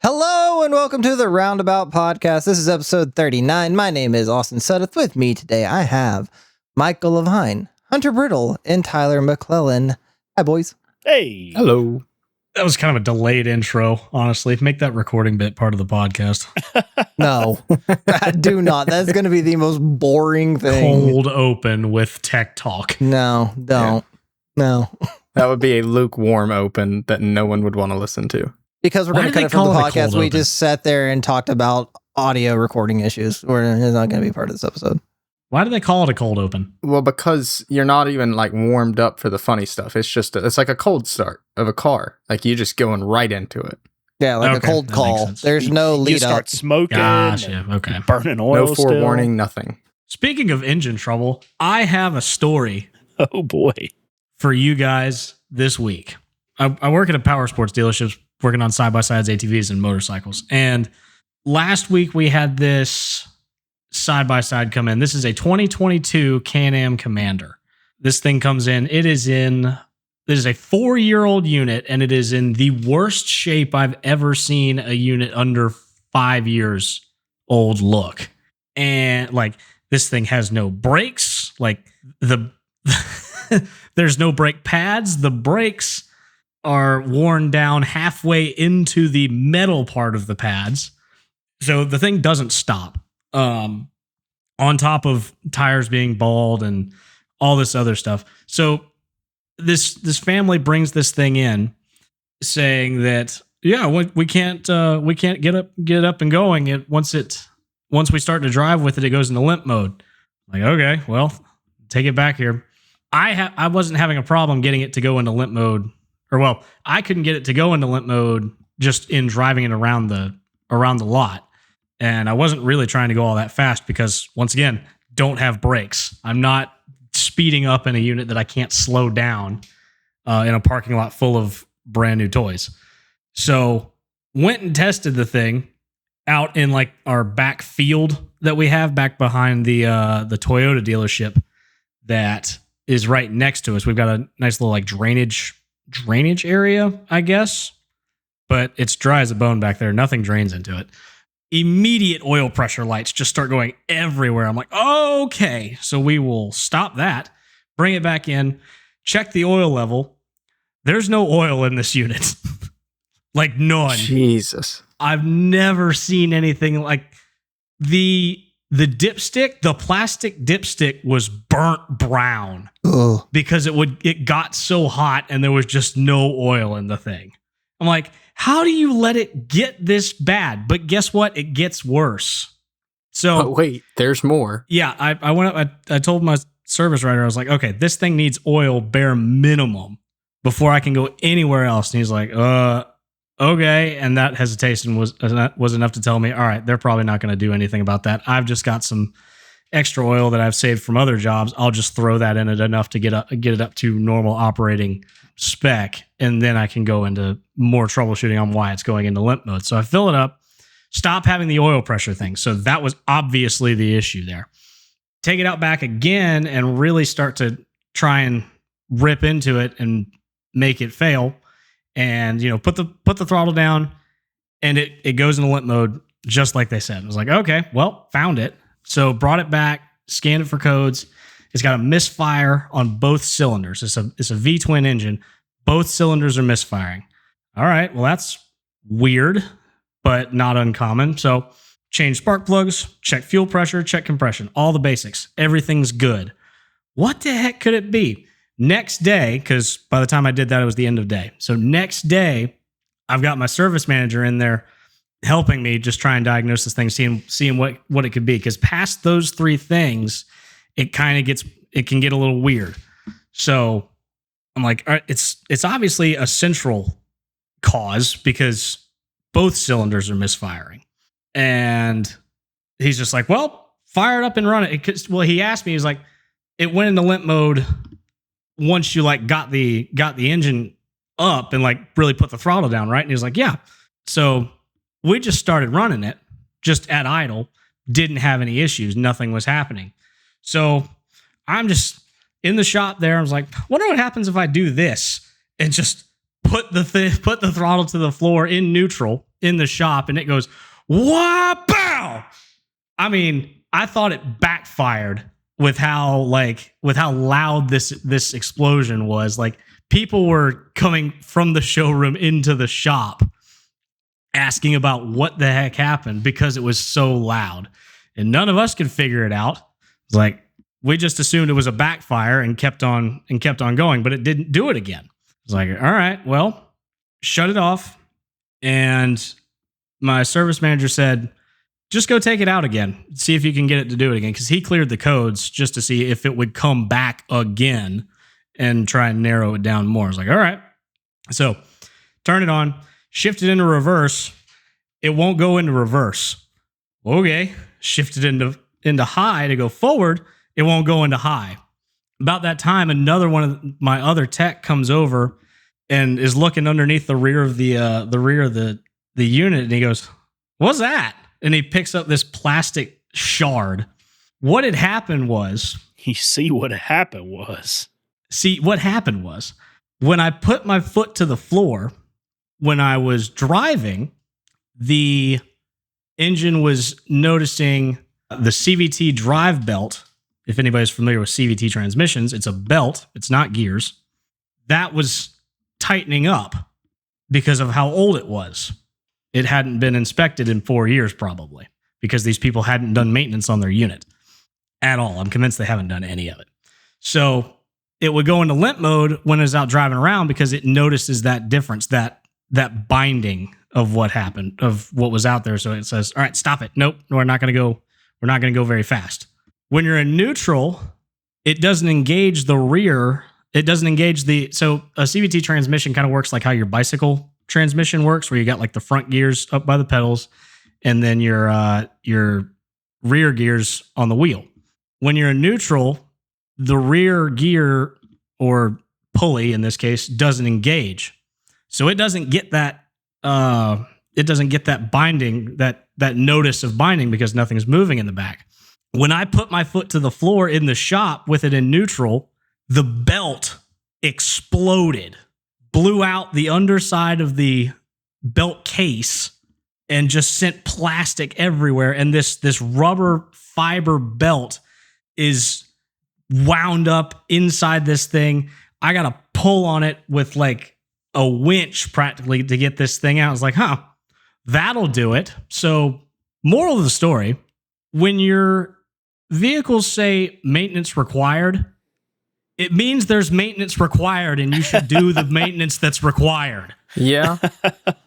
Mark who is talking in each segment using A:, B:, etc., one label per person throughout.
A: Hello and welcome to the Roundabout Podcast. This is episode 39. My name is Austin Suddeth. With me today, I have Michael Levine, Hunter Brittle, and Tyler McClellan. Hi, boys.
B: Hey.
C: Hello.
D: That was kind of a delayed intro, honestly. Make that recording bit part of the podcast.
A: No, do not. That's going to be the most boring thing.
D: Cold open with tech talk.
A: No, don't. No.
C: That would be a lukewarm open that no one would want to listen to.
A: Because we're
D: Why
A: going to
D: do
A: cut
D: they
A: it from the
D: call it a
A: podcast,
D: cold
A: we
D: open?
A: just sat there and talked about audio recording issues. It's not going to be part of this episode.
D: Why do they call it a cold open?
C: Well, because you're not even like warmed up for the funny stuff. It's just, it's like a cold start of a car. Like you just going right into it.
A: Yeah, like
D: Okay,
A: a cold
D: that
A: call.
D: makes sense.
A: There's no
B: You
A: lead
B: start
A: up.
B: smoking,
D: Gotcha.
B: and
D: Okay.
B: burning oil.
C: No forewarning, nothing.
D: Speaking of engine trouble, I have a story
B: Still. Oh boy.
D: for you guys this week. I work at a power sports dealership working on side-by-sides, ATVs, and motorcycles. And last week we had this side-by-side come in. This is a 2022 Can-Am Commander. This thing comes in. It is a 4-year-old unit, and it is in the worst shape I've ever seen a unit under 5 years old look. And like this thing has no brakes. Like there's no brake pads. The brakes are worn down halfway into the metal part of the pads. So the thing doesn't stop. On top of tires being bald and all this other stuff. So this family brings this thing in saying that, yeah, we can't get up and going. Once we start to drive with it, it goes into limp mode. Like, okay, well, take it back here. I wasn't having a problem getting it to go into limp mode. Or well, I couldn't get it to go into limp mode just in driving it around the lot. And I wasn't really trying to go all that fast because, once again, don't have brakes. I'm not speeding up in a unit that I can't slow down in a parking lot full of brand new toys. So went and tested the thing out in like our back field that we have back behind the Toyota dealership that is right next to us. We've got a nice little like drainage area, I guess, but it's dry as a bone back there. Nothing drains into it. Immediate oil pressure lights just start going everywhere. I'm like, okay, so we will stop that, bring it back in, check the oil level. There's no oil in this unit. Like none.
C: Jesus.
D: I've never seen anything like the dipstick, the plastic dipstick was burnt brown.
A: Ugh.
D: Because it got so hot and there was just no oil in the thing. I'm like, how do you let it get this bad? But guess what? It gets worse. So
C: Oh, wait, there's more.
D: yeah, I went up, I told my service writer, I was like, okay, this thing needs oil bare minimum before I can go anywhere else. And he's like, okay. And that hesitation was enough to tell me, all right, they're probably not going to do anything about that. I've just got some extra oil that I've saved from other jobs. I'll just throw that in it enough to get it up to normal operating spec, and then I can go into more troubleshooting on why it's going into limp mode. So I fill it up, stop having the oil pressure thing. So that was obviously the issue there. Take it out back again and really start to try and rip into it and make it fail. And put the throttle down, and it goes into limp mode just like they said. I was like, okay, well, found it. So brought it back, scanned it for codes. It's got a misfire on both cylinders. It's a V-twin engine. Both cylinders are misfiring. All right, well, that's weird, but not uncommon. So change spark plugs, check fuel pressure, check compression, all the basics. Everything's good. What the heck could it be? Next day, because by the time I did that, it was the end of day. So next day, I've got my service manager in there helping me just try and diagnose this thing, seeing what it could be. Because past those three things, it can get a little weird. So I'm like, all right, it's obviously a central cause because both cylinders are misfiring. And he's just like, well, fire it up and run it. Well, he asked me, he's like, it went into limp mode once you like got the engine up and like really put the throttle down, right? And he was like, yeah. So we just started running it just at idle, didn't have any issues. Nothing was happening. So I'm just in the shop there. I was like, wonder what happens if I do this and just put the throttle to the floor in neutral in the shop, and it goes, "Wow, pow!" I mean, I thought it backfired with how loud this explosion was. Like, people were coming from the showroom into the shop asking about what the heck happened because it was so loud, and none of us could figure it out. It's like, we just assumed it was a backfire and kept on going, but it didn't do it again. It's like, all right, well, shut it off. And my service manager said, just go take it out again. See if you can get it to do it again. Because he cleared the codes just to see if it would come back again and try and narrow it down more. I was like, all right. So turn it on, shift it into reverse. It won't go into reverse. Okay. Shift it into high to go forward. It won't go into high. About that time, another one of my other tech comes over and is looking underneath the rear of the unit, and he goes, "What's that?" And he picks up this plastic shard. What had happened was,
B: what happened was, when I put my foot to the floor, when I was driving, the engine was noticing the CVT drive belt. If anybody's familiar with CVT transmissions, it's a belt. It's not gears. That was tightening up because of how old it was. It hadn't been inspected in 4 years, probably, because these people hadn't done maintenance on their unit at all. I'm convinced they haven't done any of it. So it would go into limp mode when it was out driving around because it notices that difference, that binding of what happened, of what was out there. So it says, all right, stop it. Nope, we're not going to go very fast. When you're in neutral, it doesn't engage the rear. It doesn't engage so a CVT transmission kind of works like how your bicycle transmission works, where you got like the front gears up by the pedals and then your rear gears on the wheel. When you're in neutral, the rear gear, or pulley in this case, doesn't engage. So it doesn't get that binding, that notice of binding, because nothing's moving in the back. When I put my foot to the floor in the shop with it in neutral, the belt exploded, blew out the underside of the belt case, and just sent plastic everywhere. And this rubber fiber belt is wound up inside this thing. I got to pull on it with like a winch practically to get this thing out. I was like, that'll do it. So, moral of the story, when your vehicles say maintenance required, it means there's maintenance required, and you should do the maintenance that's required.
C: Yeah.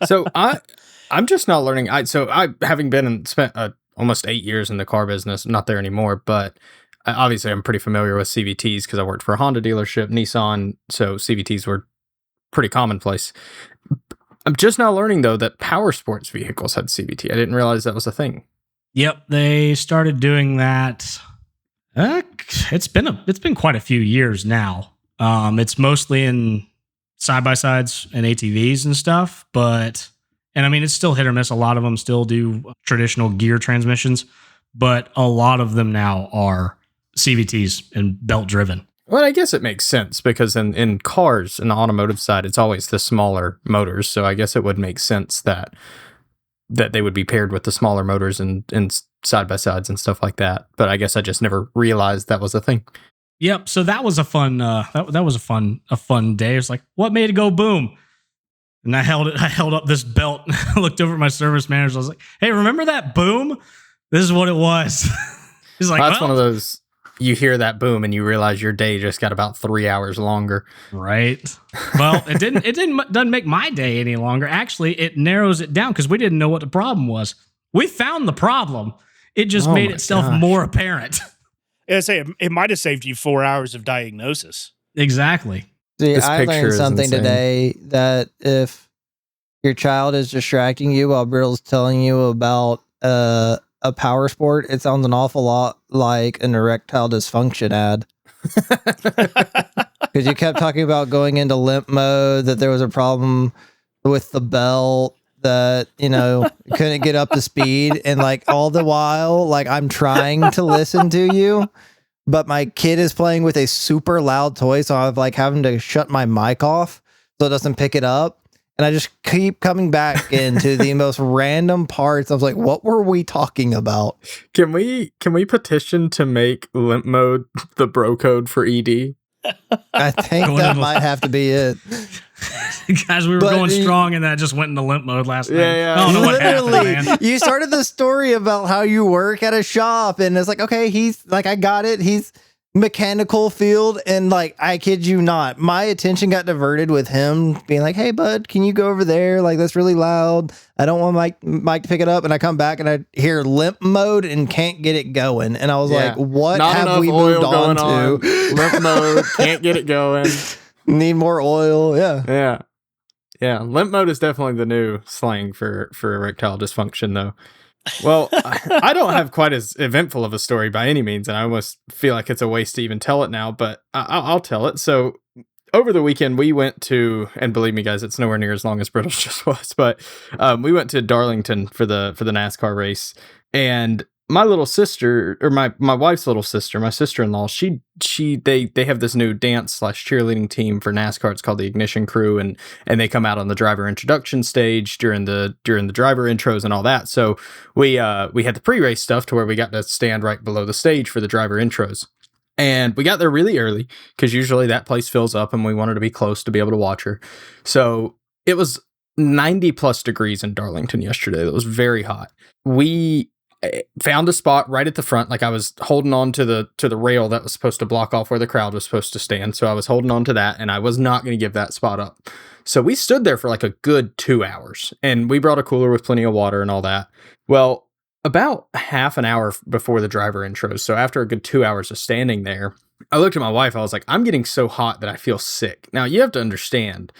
C: So I'm just not learning. Having spent almost 8 years in the car business, not there anymore, but obviously I'm pretty familiar with CVTs because I worked for a Honda dealership, Nissan, so CVTs were pretty commonplace. I'm just now learning, though, that power sports vehicles had CVT. I didn't realize that was a thing.
D: Yep, they started doing that. It's been quite a few years now. It's mostly in side-by-sides and ATVs and stuff, and I mean, it's still hit or miss. A lot of them still do traditional gear transmissions, but a lot of them now are CVTs and belt-driven.
C: Well, I guess it makes sense because in cars, in the automotive side, it's always the smaller motors. So I guess it would make sense that they would be paired with the smaller motors and side-by-sides and stuff like that. But I guess I just never realized that was a thing.
D: Yep. So that was a fun that was a fun day. It was like, what made it go boom? And I held up this belt. I looked over at my service manager. I was like, hey, remember that boom? This is what it was. He's like,
C: that's one of those, you hear that boom and you realize your day just got about 3 hours longer.
D: Right. Well, doesn't make my day any longer. Actually, it narrows it down because we didn't know what the problem was. We found the problem. It just made itself more apparent.
B: It might have saved you 4 hours of diagnosis.
D: Exactly.
A: See, I learned something today that if your child is distracting you while Brittle's telling you about a power sport, it sounds an awful lot like an erectile dysfunction ad. Because you kept talking about going into limp mode, that there was a problem with the belt, that, couldn't get up to speed. And like all the while, like I'm trying to listen to you, but my kid is playing with a super loud toy. So I'm like having to shut my mic off so it doesn't pick it up. and I just keep coming back into the most random parts. I was like, what were we talking about?
C: Can we petition to make limp mode the bro code for ED?
A: I think
B: Going
A: that
B: into-
A: might have to be it.
B: Guys, we were
A: But
B: going
A: he-
B: strong and that just went into limp mode last night.
C: Yeah.
B: I don't know what happened,
A: Literally,
B: man.
A: you started the story about how you work at a shop, and it's like, okay, he's like, I got it. He's mechanical field, and like, I kid you not, my attention got diverted with him being like, hey, bud, can you go over there? Like, that's really loud. I don't want Mike to pick it up. And I come back and I hear limp mode and can't get it going. And I was
C: Yeah.
A: like, what
C: Not
A: have
C: enough
A: we
C: oil
A: moved on
C: going
A: to?
C: Limp mode, can't get it going.
A: Need more oil. Yeah.
C: Yeah. Limp mode is definitely the new slang for erectile dysfunction, though. Well, I don't have quite as eventful of a story by any means, and I almost feel like it's a waste to even tell it now, but I'll tell it. So over the weekend, we went to, and believe me, guys, it's nowhere near as long as Brittles just was, but we went to Darlington for the NASCAR race, and my little sister, or my wife's little sister, my sister-in-law, they have this new dance / cheerleading team for NASCAR. It's called the Ignition Crew, and they come out on the driver introduction stage during the driver intros and all that. So we had the pre-race stuff to where we got to stand right below the stage for the driver intros. And we got there really early because usually that place fills up and we wanted to be close to be able to watch her. So it was 90 plus degrees in Darlington yesterday. It was very hot. We found a spot right at the front. Like, I was holding on to the rail that was supposed to block off where the crowd was supposed to stand. So I was holding on to that, and I was not going to give that spot up. So we stood there for like a good 2 hours, and we brought a cooler with plenty of water and all that. Well, about half an hour before the driver intros, so after a good 2 hours of standing there, I looked at my wife. I was like, I'm getting so hot that I feel sick. Now, you have to understand,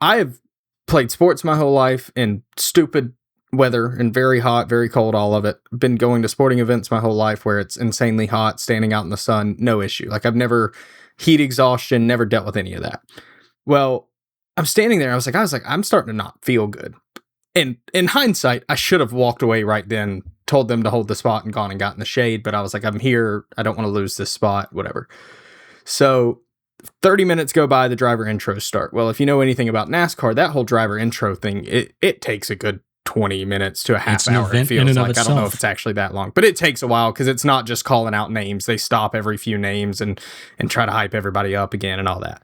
C: I have played sports my whole life in stupid weather and very hot, very cold, all of it. Been going to sporting events my whole life where it's insanely hot, standing out in the sun, no issue. Like, I've never heat exhaustion, never dealt with any of that. Well, I'm standing there. I was like, I'm starting to not feel good. And in hindsight, I should have walked away right then, told them to hold the spot and gone and got in the shade. But I was like, I'm here. I don't want to lose this spot, whatever. So 30 minutes go by, the driver intros start. Well, if you know anything about NASCAR, that whole driver intro thing, it takes a good 20 minutes to a half
B: It's an
C: hour. It
B: event in
C: feels
B: and of
C: like. I don't know
B: itself.
C: if it's actually that long, but it takes a while because it's not just calling out names. They stop every few names and try to hype everybody up again and all that.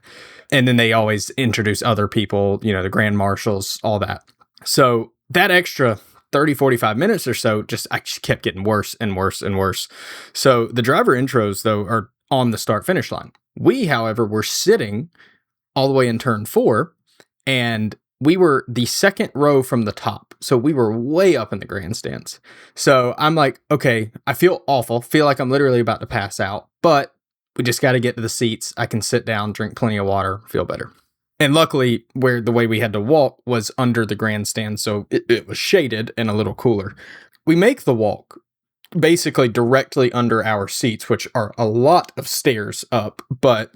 C: And then they always introduce other people, the grand marshals, all that. So that extra 30, 45 minutes or so, I just kept getting worse and worse and worse. So the driver intros, though, are on the start finish line. We, however, were sitting all the way in turn 4, and we were the second row from the top. So we were way up in the grandstands. So I'm like, okay, I feel awful. Feel like I'm literally about to pass out, but we just got to get to the seats. I can sit down, drink plenty of water, feel better. And luckily, the way we had to walk was under the grandstand. So it was shaded and a little cooler. We make the walk basically directly under our seats, which are a lot of stairs up, but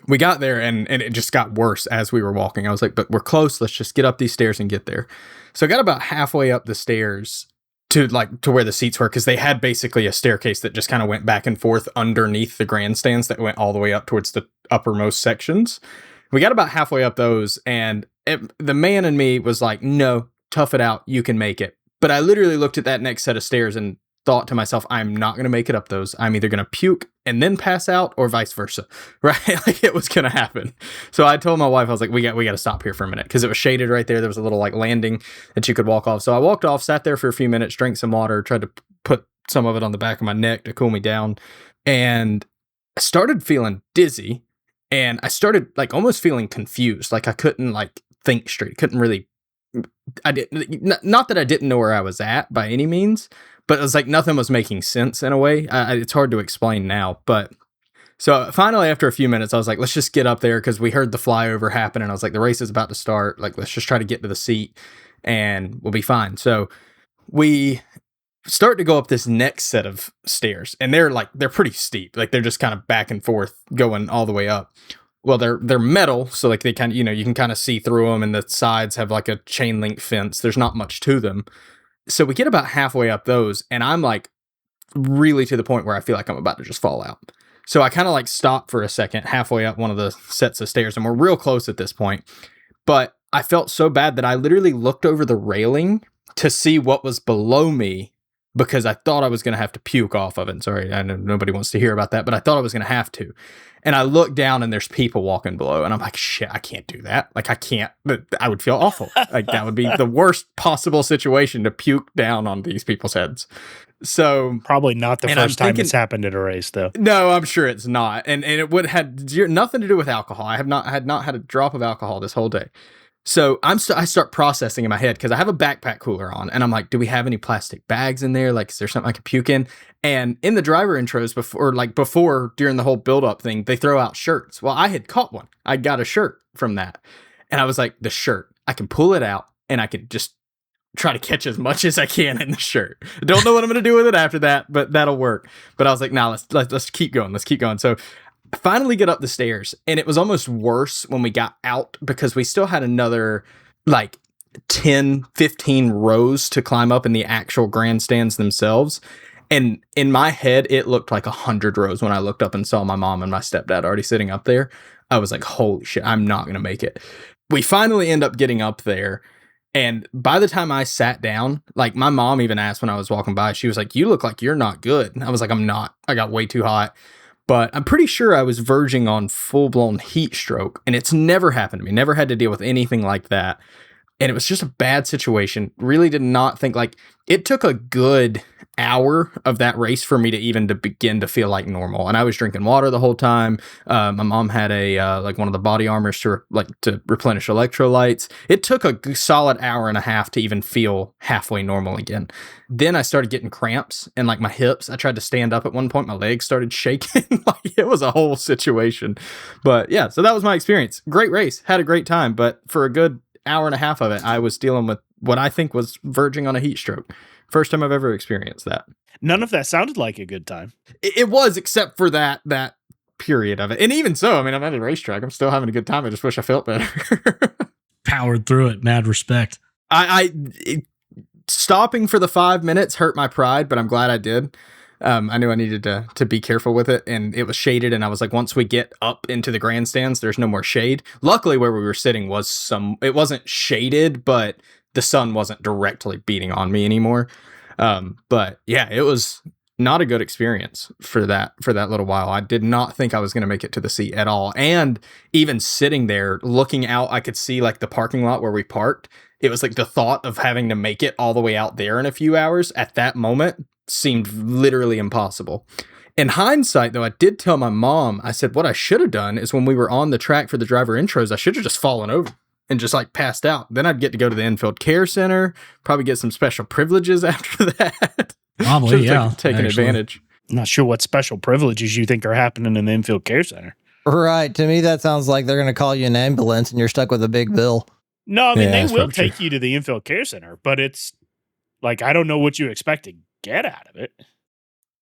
C: we got there and it just got worse as we were walking. I was like, but we're close. Let's just get up these stairs and get there. So I got about halfway up the stairs to where the seats were, because they had basically a staircase that just kind of went back and forth underneath the grandstands that went all the way up towards the uppermost sections. We got about halfway up those, and the man in me was like, no, tough it out. You can make it. But I literally looked at that next set of stairs and thought to myself, I'm not going to make it up those. I'm either going to puke and then pass out, or vice versa, right? Like, it was going to happen. So I told my wife, I was like, we got to stop here for a minute, because it was shaded right there. There was a little landing that you could walk off. So I walked off, sat there for a few minutes, drank some water, tried to put some of it on the back of my neck to cool me down. And I started feeling dizzy, and I started almost feeling confused. Like, I couldn't think straight. Couldn't really, not that I didn't know where I was at by any means, but it was like nothing was making sense in a way. It's hard to explain now, but so finally, after a few minutes, I was like, let's just get up there, because we heard the flyover happen, and I was like, the race is about to start. Let's just try to get to the seat and we'll be fine. So we start to go up this next set of stairs, and they're pretty steep. They're just kind of back and forth going all the way up. Well, they're metal, so they kind of, you can kind of see through them, and the sides have a chain link fence. There's not much to them. So we get about halfway up those, and I'm really to the point where I feel like I'm about to just fall out. So I kind of stop for a second halfway up one of the sets of stairs, and we're real close at this point. But I felt so bad that I literally looked over the railing to see what was below me because I thought I was going to have to puke off of it. Sorry, I know nobody wants to hear about that, but I thought I was going to have to. And I looked down and there's people walking below and I'm like, shit, I can't do that. Like I can't, I would feel awful. Like that would be the worst possible situation to puke down on these people's heads. So
E: probably not the first time it's happened at a race though.
C: No, I'm sure it's not. And it would have had nothing to do with alcohol. I had not had a drop of alcohol this whole day. So I start processing in my head because I have a backpack cooler on and I'm like, do we have any plastic bags in there? Like, is there something I could puke in? And in the driver intros before during the whole build up thing, they throw out shirts. Well, I had caught one. I got a shirt from that. And I was like, the shirt, I can pull it out and I can just try to catch as much as I can in the shirt. I don't know what I'm going to do with it after that, but that'll work. But I was like, nah, let's keep going. Let's keep going. So I finally get up the stairs and it was almost worse when we got out because we still had another like 10, 15 rows to climb up in the actual grandstands themselves. And in my head, it looked like 100 rows when I looked up and saw my mom and my stepdad already sitting up there. I was like, holy shit, I'm not going to make it. We finally end up getting up there. And by the time I sat down, like my mom even asked when I was walking by, she was like, you look like you're not good. And I was like, I'm not. I got way too hot. But I'm pretty sure I was verging on full-blown heat stroke. And it's never happened to me. Never had to deal with anything like that. And it was just a bad situation. Really did not think like it took a good hour of that race for me to even to begin to feel like normal. And I was drinking water the whole time. My mom had a like one of the body armors to replenish electrolytes. It took a solid hour and a half to even feel halfway normal again. Then I started getting cramps and like my hips. I tried to stand up at one point. My legs started shaking. Like it was a whole situation. But yeah, so that was my experience. Great race. Had a great time. But for a good hour and a half of it, I was dealing with what I think was verging on a heat stroke. First time I've ever experienced that.
E: None of that sounded like a good time.
C: It was, except for that period of it. And even so, I mean, I'm at a racetrack. I'm still having a good time. I just wish I felt better.
B: Powered through it. Mad respect.
C: Stopping for the 5 minutes hurt my pride, but I'm glad I did. I knew I needed to be careful with it, and it was shaded, and I was like, once we get up into the grandstands, there's no more shade. Luckily, where we were sitting it wasn't shaded, but the sun wasn't directly beating on me anymore. But yeah, it was not a good experience for that little while. I did not think I was going to make it to the seat at all. And even sitting there looking out, I could see like the parking lot where we parked. It was like the thought of having to make it all the way out there in a few hours at that moment seemed literally impossible. In hindsight, though, I did tell my mom, I said, what I should have done is when we were on the track for the driver intros, I should have just fallen over and just like passed out. Then I'd get to go to the infield care center, probably get some special privileges after that.
B: Probably, yeah.
C: Taking advantage.
E: I'm not sure what special privileges you think are happening in the infield care center.
A: Right. To me, that sounds like they're going to call you an ambulance and you're stuck with a big bill.
E: No, I mean,
C: Yeah,
E: they will take you to the infield care center, but it's like, I don't know what you expect to get out of it.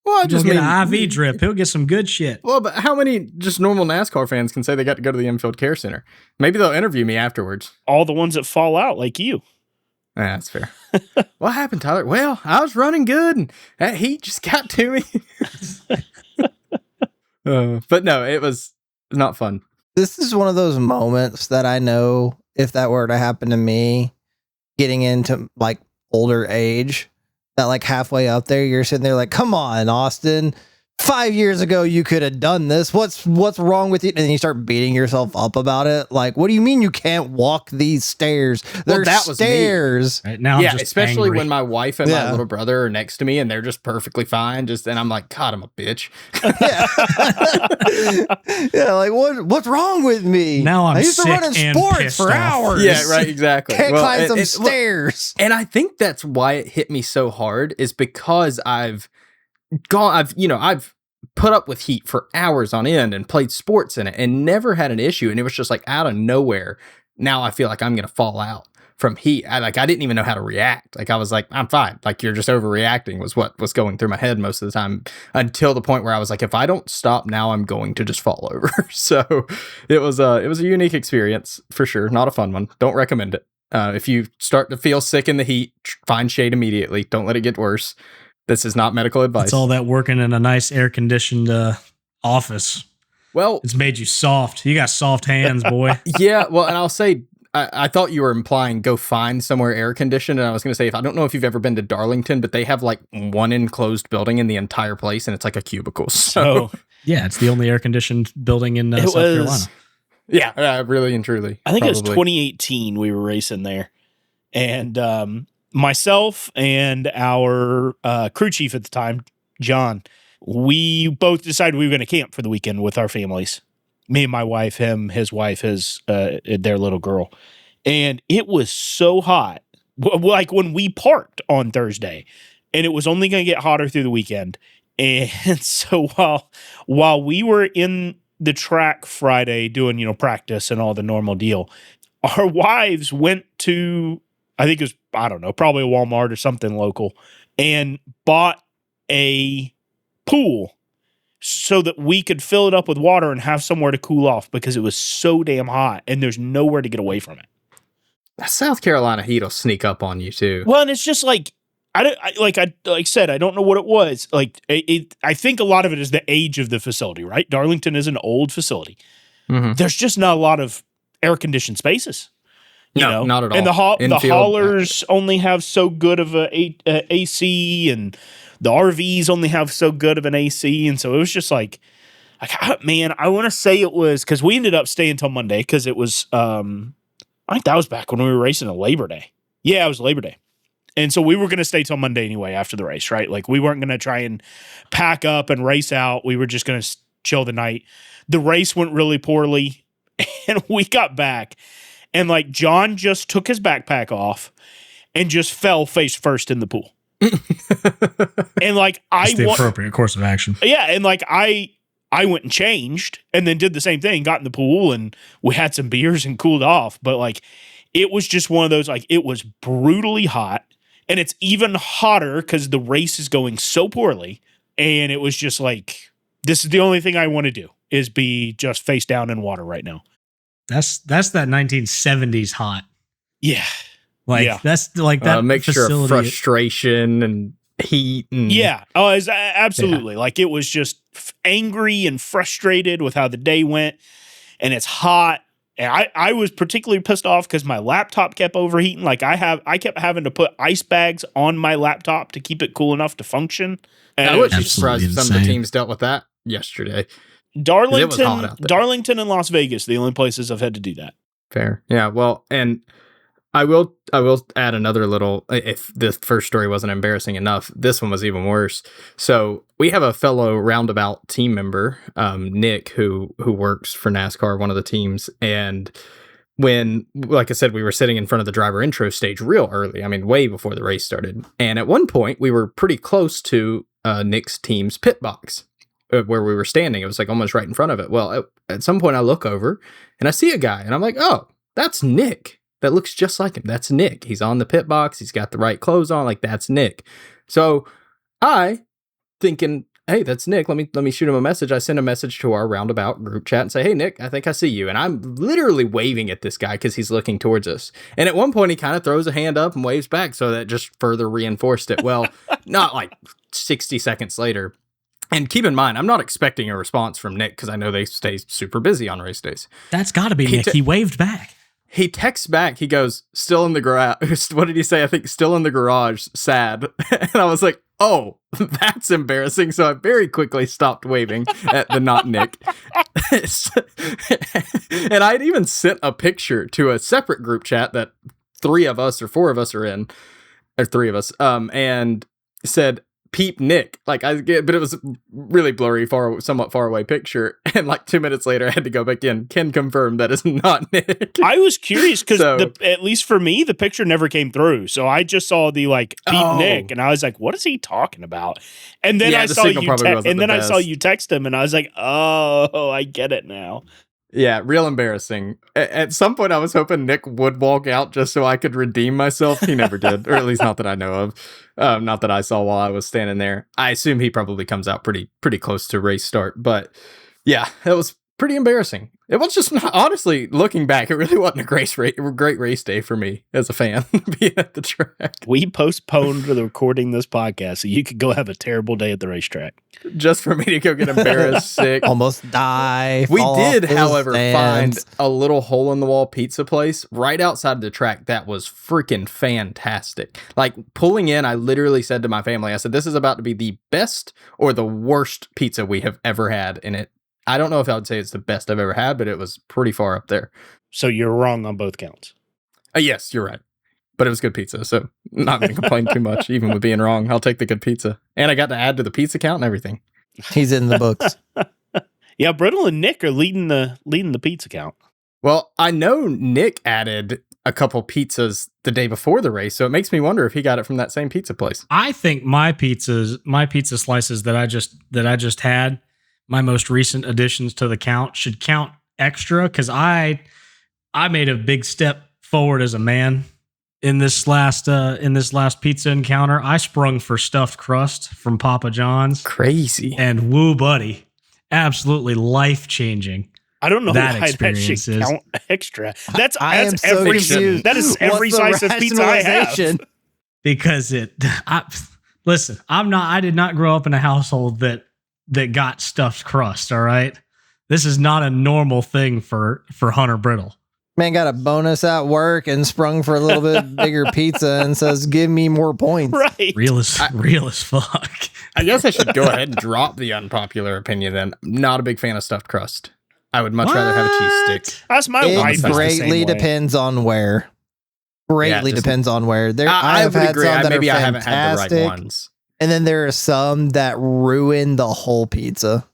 C: Well, I
B: Just get an IV drip. He'll get some good shit.
C: Well, but how many just normal NASCAR fans can say they got to go to the infield care center? Maybe they'll interview me afterwards.
E: All the ones that fall out, like you.
C: Yeah, that's fair. What happened, Tyler? Well, I was running good, and that heat just got to me. But no, it was not fun.
A: This is one of those moments that I know if that were to happen to me, getting into like older age, that like halfway up there, you're sitting there like, come on, Austin. 5 years ago, you could have done this. What's wrong with you? And then you start beating yourself up about it. Like, what do you mean you can't walk these stairs? They're
C: that was
A: stairs.
B: Right now, I'm
C: Yeah,
B: just
C: especially
B: angry.
C: when my wife and
A: Yeah.
C: my little brother are next to me and they're just perfectly fine. And I'm like, God, I'm a bitch.
A: Yeah. Yeah, like what's wrong with me?
B: Now I'm
A: I used to
B: sick
A: run in
B: and
A: sports
B: pissed
A: for
B: off.
A: hours.
C: Yeah, right, exactly.
A: Can't
C: Well,
A: climb some
C: well,
A: stairs.
C: And I think that's why it hit me so hard is because I've put up with heat for hours on end and played sports in it and never had an issue. And it was just like out of nowhere. Now I feel like I'm going to fall out from heat. I didn't even know how to react. Like I was like, I'm fine. Like you're just overreacting was what was going through my head most of the time until the point where I was like, if I don't stop now, I'm going to just fall over. So it was a unique experience for sure. Not a fun one. Don't recommend it. If you start to feel sick in the heat, find shade immediately. Don't let it get worse. This is not medical advice.
B: It's all that working in a nice air conditioned office.
C: Well,
B: It's made you soft. You got soft hands, boy.
C: yeah. Well, and I'll say I thought you were implying go find somewhere air conditioned, and I was going to say, I don't know if you've ever been to Darlington, but they have like one enclosed building in the entire place, and it's like a cubicle. So
B: Yeah, it's the only air conditioned building in South Carolina.
C: yeah, really and truly.
F: I think it was
C: probably.
F: 2018 we were racing there. And myself and our crew chief at the time, John, we both decided we were going to camp for the weekend with our families. Me and my wife, him, his wife, their little girl. And it was so hot, like when we parked on Thursday, and it was only going to get hotter through the weekend. And so while we were in the track Friday doing, practice and all the normal deal, our wives went to, I think it was, I don't know, probably a Walmart or something local, and bought a pool so that we could fill it up with water and have somewhere to cool off because it was so damn hot and there's nowhere to get away from it.
C: South Carolina heat will sneak up on you too.
F: Well, and it's just like, like I said, I don't know what it was. Like, I think a lot of it is the age of the facility, right? Darlington is an old facility.
C: Mm-hmm.
F: There's just not a lot of air conditioned spaces.
C: No, not at all.
F: And the
C: Infield,
F: haulers only have so good of a AC, and the RVs only have so good of an AC, and so it was just like man, I want to say it was because we ended up staying till Monday because it was I think that was back when we were racing on Labor Day. Yeah, it was Labor Day. And so we were going to stay till Monday anyway after the race, right? Like we weren't going to try and pack up and race out. We were just going to chill the night. The race went really poorly, and we got back. And like John just took his backpack off and just fell face first in the pool. And like
B: It's the appropriate course of action.
F: Yeah, and like I went and changed and then did the same thing, got in the pool, and we had some beers and cooled off. But like it was just one of those, like it was brutally hot, and it's even hotter because the race is going so poorly. And it was just like, this is the only thing I want to do is be just face down in water right now.
B: That's that 1970s hot.
F: Yeah.
B: Like
F: Yeah.
B: that's like that
C: mixture of
B: facility.
C: frustration and heat. And,
F: Yeah. Oh, it's absolutely. Like it was just angry and frustrated with how the day went, and it's hot. And I was particularly pissed off because my laptop kept overheating. Like I kept having to put ice bags on my laptop to keep it cool enough to function. And
C: I would be
B: Absolutely
C: surprised if some of the
B: insane.
C: teams dealt with that yesterday. was hot
F: Darlington,
C: out there.
F: Darlington and Las Vegas, the only places I've had to do that.
C: Fair. Yeah. Well, and I will add another little, if this first story wasn't embarrassing enough, this one was even worse. So we have a fellow roundabout team member, Nick, who works for NASCAR, one of the teams. And when, like I said, we were sitting in front of the driver intro stage real early. I mean, way before the race started. And at one point we were pretty close to Nick's team's pit box where we were standing. It was like almost right in front of it. Well, at some point I look over and I see a guy and I'm like, oh, that's Nick. That looks just like him. That's Nick. He's on the pit box. He's got the right clothes on. Like, that's Nick. So I, thinking, hey, that's Nick. Let me shoot him a message. I send a message to our roundabout group chat and say, hey, Nick, I think I see you. And I'm literally waving at this guy because he's looking towards us. And at one point, he kind of throws a hand up and waves back. So that just further reinforced it. Well, not like 60 seconds later. And keep in mind, I'm not expecting a response from Nick because I know they stay super busy on race days.
B: That's got to be Nick. He waved back.
C: He texts back. He goes, still in the garage. What did he say? I think still in the garage, sad. And I was like, oh, that's embarrassing. So I very quickly stopped waving at the not Nick. And I'd even sent a picture to a separate group chat that 3 of us or 4 of us are in, or 3 of us, and said, peep Nick. Like but it was really blurry, somewhat far away picture. And like 2 minutes later, I had to go back in. Can confirm that is not Nick.
F: I was curious because
C: So-
F: at least for me, the picture never came through. So I just saw the like Pete
C: Oh.
F: Nick, and I was like, "What is he talking about?" And then
C: Yeah,
F: I
C: the
F: saw
C: signal
F: you,
C: probably wasn't
F: and
C: the
F: then I saw
C: best.
F: you text him, and I was like, "Oh, I get it now."
C: Yeah, real embarrassing. At some point, I was hoping Nick would walk out just so I could redeem myself. He never did, or at least not that I know of. Not that I saw while I was standing there. I assume he probably comes out pretty close to race start. But yeah, that was pretty embarrassing. It was just not, honestly, looking back, it really wasn't a great race day for me as a fan being at the track.
F: We postponed the recording this podcast so you could go have a terrible day at the racetrack.
C: Just for me to go get embarrassed, sick.
A: Almost die.
C: We
A: fall
C: did,
A: off the
C: however, find
A: stands.
C: a little hole in the wall pizza place right outside of the track that was freaking fantastic. Like pulling in, I literally said to my family, I said, this is about to be the best or the worst pizza we have ever had in it. I don't know if I would say it's the best I've ever had, but it was pretty far up there.
F: So you're wrong on both counts.
C: Yes, you're right. But it was good pizza, so I'm not going to complain too much, even with being wrong. I'll take the good pizza. And I got to add to the pizza count and everything.
A: He's in the books.
F: Yeah, Brittle and Nick are leading the pizza count.
C: Well, I know Nick added a couple pizzas the day before the race, so it makes me wonder if he got it from that same pizza place.
B: I think my pizza slices that I just had, my most recent additions to the count, should count extra because I made a big step forward as a man in this last pizza encounter. I sprung for stuffed crust from Papa John's,
C: Crazy.
B: and woo buddy, absolutely life changing.
F: I don't know
B: That
F: why that
B: experience
F: should
B: is-
F: count extra. That's
A: I am
F: that's
A: so
F: every
A: confused.
F: that is every
A: What's the
F: slice of pizza I have.
A: rationalization?
B: Because listen, I did not grow up in a household that got stuffed crust. All right, this is not a normal thing for Hunter Brittle.
A: Man got a bonus at work and sprung for a little bit bigger pizza and says, "Give me more points."
F: Right.
B: Real as fuck.
C: I guess I should go ahead and drop the unpopular opinion then. I'm not a big fan of stuffed crust. I would much rather have a cheese stick.
F: That's my
A: It
F: wife. is the same
A: greatly
F: way.
A: depends on where. Greatly
C: just-
A: depends on where. There,
C: I
A: have
C: would
A: had
C: agree.
A: some that
C: Maybe
A: are
C: I haven't had the right
A: fantastic,
C: ones.
A: and then there are some that ruin the whole pizza.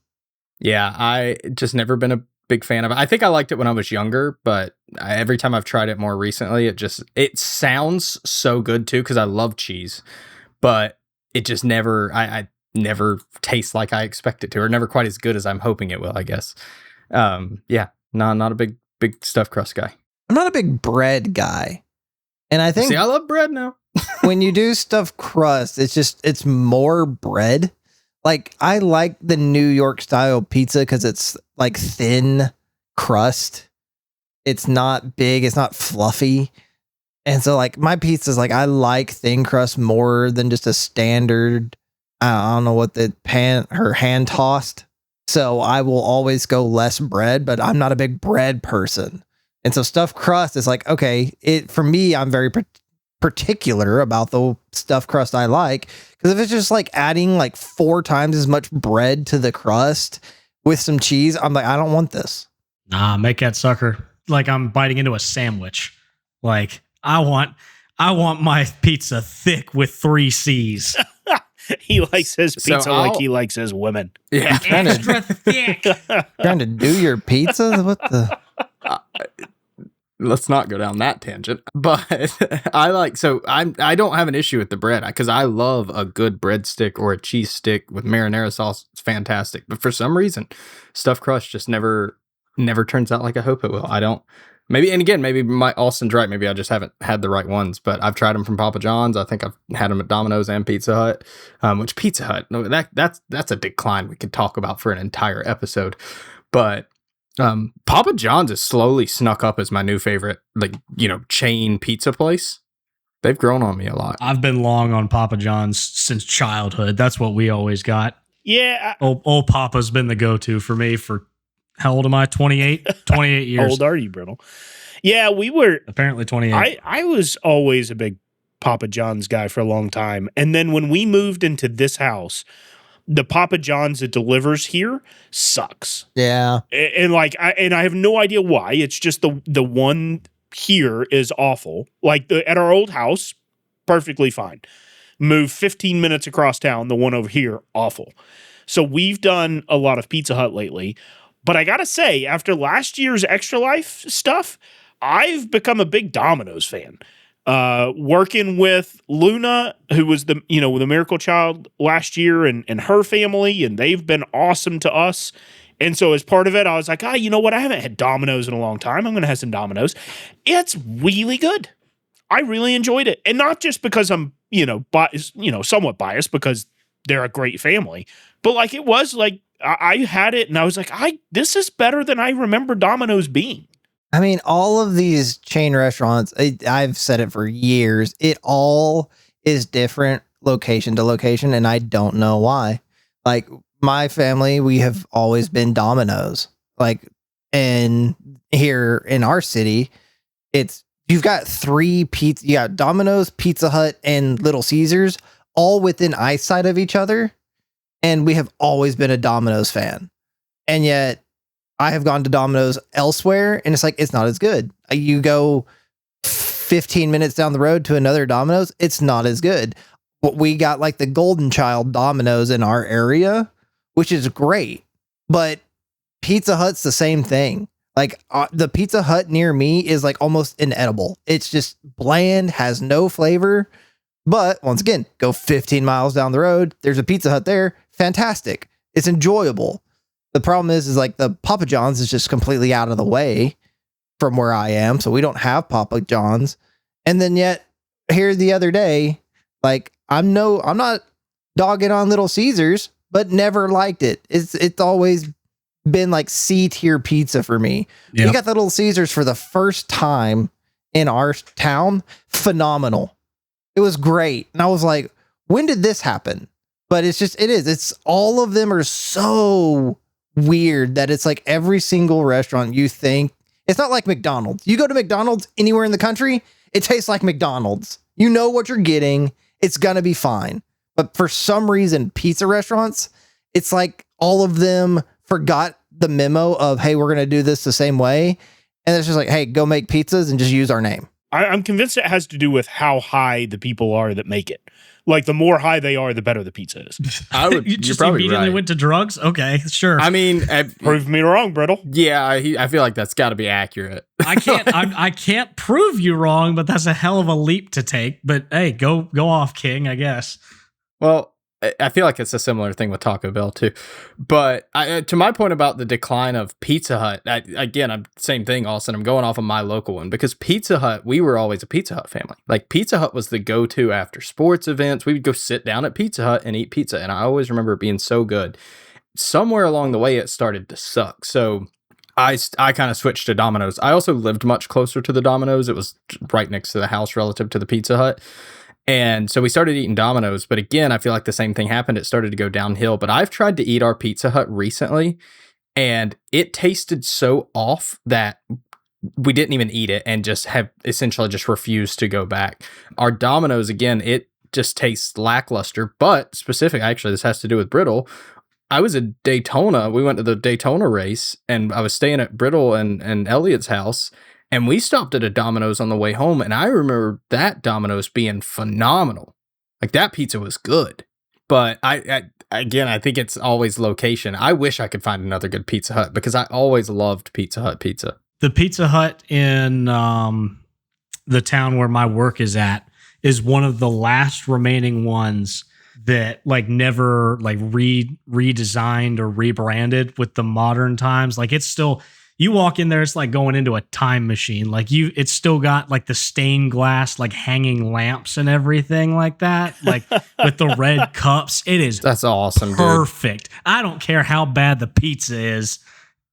C: Yeah, I just never been a big fan of it. I think I liked it when I was younger, but every time I've tried it more recently, it sounds so good too because I love cheese, but it just never, I never tastes like I expect it to, or never quite as good as I'm hoping it will, I guess. Yeah, no, not a big stuffed crust guy.
A: I'm not a big bread guy, and I think
C: See, I love bread now.
A: when you do stuffed crust, it's more bread. Like I like the New York style pizza because it's like thin crust. It's not big. It's not fluffy. And so like my pizza's like I like thin crust more than just a standard. I don't know what the hand tossed. So I will always go less bread, but I'm not a big bread person. And so stuffed crust is like, okay, for me, I'm very particular about the stuffed crust I like. Because if it's just like adding like 4 times as much bread to the crust with some cheese, I'm like, I don't want this.
B: Nah, make that sucker like I'm biting into a sandwich. Like I want my pizza thick with 3 C's.
F: He likes his
C: So
F: pizza like he likes his women.
C: Yeah.
B: Extra thick.
A: Trying to do your pizza? What the?
C: Let's not go down that tangent. But I don't have an issue with the bread because I love a good breadstick or a cheese stick with marinara sauce. It's fantastic. But for some reason, stuffed crust just never turns out like I hope it will. I don't. Maybe, and again, maybe Austin's right. Maybe I just haven't had the right ones, but I've tried them from Papa John's. I think I've had them at Domino's and Pizza Hut, which Pizza Hut, no, that's a decline we could talk about for an entire episode. But Papa John's has slowly snuck up as my new favorite, chain pizza place. They've grown on me a lot.
B: I've been long on Papa John's since childhood. That's what we always got.
F: Yeah.
B: Old Papa's been the go-to for me for how old am I? 28? 28 years.
F: How old are you, Brittle? Yeah, we were.
B: Apparently 28.
F: I was always a big Papa John's guy for a long time. And then when we moved into this house, the Papa John's that delivers here sucks.
A: Yeah.
F: And I have no idea why. It's just the one here is awful. Like at our old house, perfectly fine. Move 15 minutes across town, the one over here, awful. So we've done a lot of Pizza Hut lately. But I gotta say, after last year's Extra Life stuff, I've become a big Domino's fan. Working with Luna, who was the miracle child last year, and her family, and they've been awesome to us. And so as part of it, I was like, you know what? I haven't had Domino's in a long time. I'm going to have some Domino's. It's really good. I really enjoyed it. And not just because I'm, somewhat biased because they're a great family, but like it was like I had it and I was like, this is better than I remember Domino's being.
A: I mean, all of these chain restaurants, I've said it for years, it all is different location to location, and I don't know why. Like, my family, we have always been Domino's. Like, and here in our city, you've got 3 pizza, you got Domino's, Pizza Hut, and Little Caesars, all within eyesight of each other, and we have always been a Domino's fan. And yet, I have gone to Domino's elsewhere, and it's like, it's not as good. You go 15 minutes down the road to another Domino's, it's not as good. But we got like the golden child Domino's in our area, which is great. But Pizza Hut's the same thing. Like the Pizza Hut near me is like almost inedible. It's just bland, has no flavor. But once again, go 15 miles down the road, there's a Pizza Hut there. Fantastic. It's enjoyable. The problem is like the Papa John's is just completely out of the way from where I am. So we don't have Papa John's. And then yet here the other day, like I'm not dogging on Little Caesars, but never liked it. It's always been like C tier pizza for me.
B: Yep.
A: We got the Little Caesars for the first time in our town. Phenomenal. It was great. And I was like, when did this happen? But it's all of them are so weird that it's like every single restaurant you think, it's not like McDonald's. You go to McDonald's anywhere in the country, it tastes like McDonald's. You know what you're getting. It's going to be fine. But for some reason, pizza restaurants, it's like all of them forgot the memo of, hey, we're going to do this the same way. And it's just like, hey, go make pizzas and just use our name.
F: I'm convinced it has to do with how high the people are that make it. Like the more high they are, the better the pizza is.
B: You just immediately went to drugs? Okay, sure.
C: I mean,
F: Prove me wrong, Brittle.
C: yeah, I feel like that's got to be accurate.
B: I can't prove you wrong, but that's a hell of a leap to take. But hey, go off, King, I guess.
C: Well, I feel like it's a similar thing with Taco Bell too. But to my point about the decline of Pizza Hut, I'm same thing, Austin. I'm going off of my local one because Pizza Hut, we were always a Pizza Hut family. Like Pizza Hut was the go-to after sports events. We would go sit down at Pizza Hut and eat pizza. And I always remember it being so good. Somewhere along the way, it started to suck. So I kind of switched to Domino's. I also lived much closer to the Domino's. It was right next to the house relative to the Pizza Hut. And so we started eating Domino's, but again, I feel like the same thing happened. It started to go downhill, but I've tried to eat our Pizza Hut recently and it tasted so off that we didn't even eat it and just have essentially just refused to go back. Our Domino's, again, it just tastes lackluster, but specific, actually, this has to do with Brittle. I was at Daytona. We went to the Daytona race and I was staying at Brittle and Elliot's house. And we stopped at a Domino's on the way home, and I remember that Domino's being phenomenal. Like, that pizza was good. But I think it's always location. I wish I could find another good Pizza Hut because I always loved Pizza Hut pizza.
B: The Pizza Hut in the town where my work is at is one of the last remaining ones that like never like redesigned or rebranded with the modern times. Like, it's still... You walk in there, it's like going into a time machine. Like it's still got like the stained glass, like hanging lamps and everything like that. Like with the red cups.
C: That's awesome,
B: perfect.
C: Dude.
B: I don't care how bad the pizza is.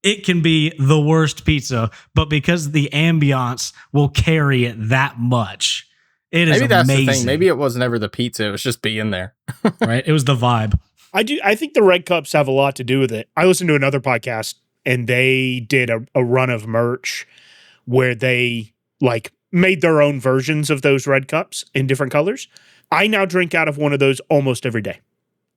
B: It can be the worst pizza, but because the ambiance will carry it that much, it is
C: Maybe that's
B: amazing.
C: the thing. Maybe it was never the pizza. It was just being there.
B: Right? It was the vibe.
F: I think the red cups have a lot to do with it. I listened to another podcast and they did a run of merch where they like made their own versions of those red cups in different colors. I now drink out of one of those almost every day.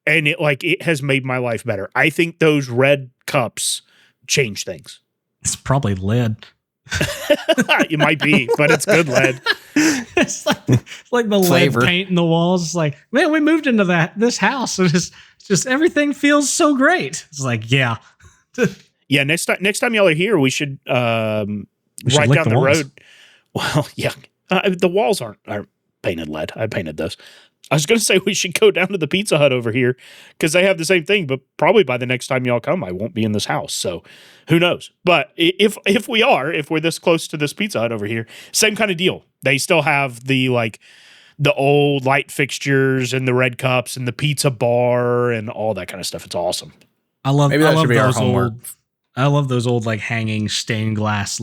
F: And it has made my life better. I think those red cups change things.
B: It's probably lead.
F: It might be, but it's good lead.
B: It's like the
A: Flavor.
B: lead paint in the walls. It's like, man, we moved into this house and it's just everything feels so great. It's like, yeah.
F: Yeah, next time y'all are here, we should right down the road. Well, yeah, the walls aren't painted lead. I painted those. I was going to say we should go down to the Pizza Hut over here because they have the same thing, but probably by the next time y'all come, I won't be in this house. So who knows? But if we're this close to this Pizza Hut over here, same kind of deal. They still have the old light fixtures and the red cups and the pizza bar and all that kind of stuff. It's awesome.
B: I love
C: Maybe that should be our
B: those
C: homework.
B: I love those old like hanging stained glass.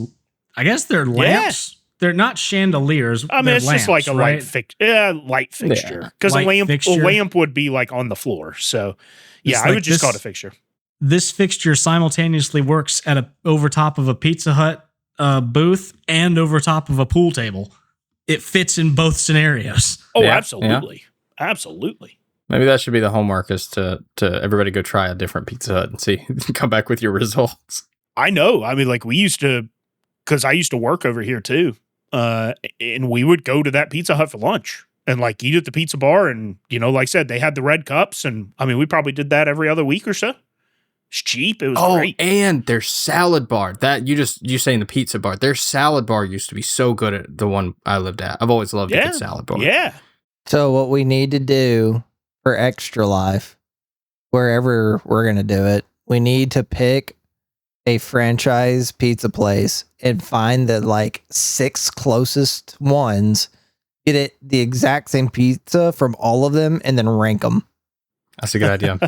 B: I guess they're lamps. They're not chandeliers.
F: I mean,
B: they're
F: it's
B: lamps,
F: just like a
B: right?
F: light fixture. Because
B: Light
F: a
B: fixture.
F: lamp would be like on the floor. So yeah,
B: It's
F: I
B: like
F: would just call it
B: this-
F: a fixture.
B: This fixture simultaneously works at over top of a Pizza Hut booth and over top of a pool table. It fits in both scenarios.
F: Oh,
C: Yeah,
F: absolutely. Absolutely.
C: Maybe that should be the homework, is to everybody go try a different Pizza Hut and see, come back with your results.
F: I know. I mean, like we used to, because I used to work over here too. And we would go to that Pizza Hut for lunch and like eat at the pizza bar. And, you know, like I said, they had the red cups. And I mean, we probably did that every other week or so. It's cheap. It was great.
C: And their salad bar. That you saying the pizza bar. Their salad bar used to be so good at the one I lived at. I've always loved a
F: Yeah.
C: good salad bar.
F: Yeah.
A: So what we need to do for Extra Life, wherever we're going to do it, we need to pick a franchise pizza place and find the like 6 closest ones, get it the exact same pizza from all of them, and then rank them.
C: That's a good idea.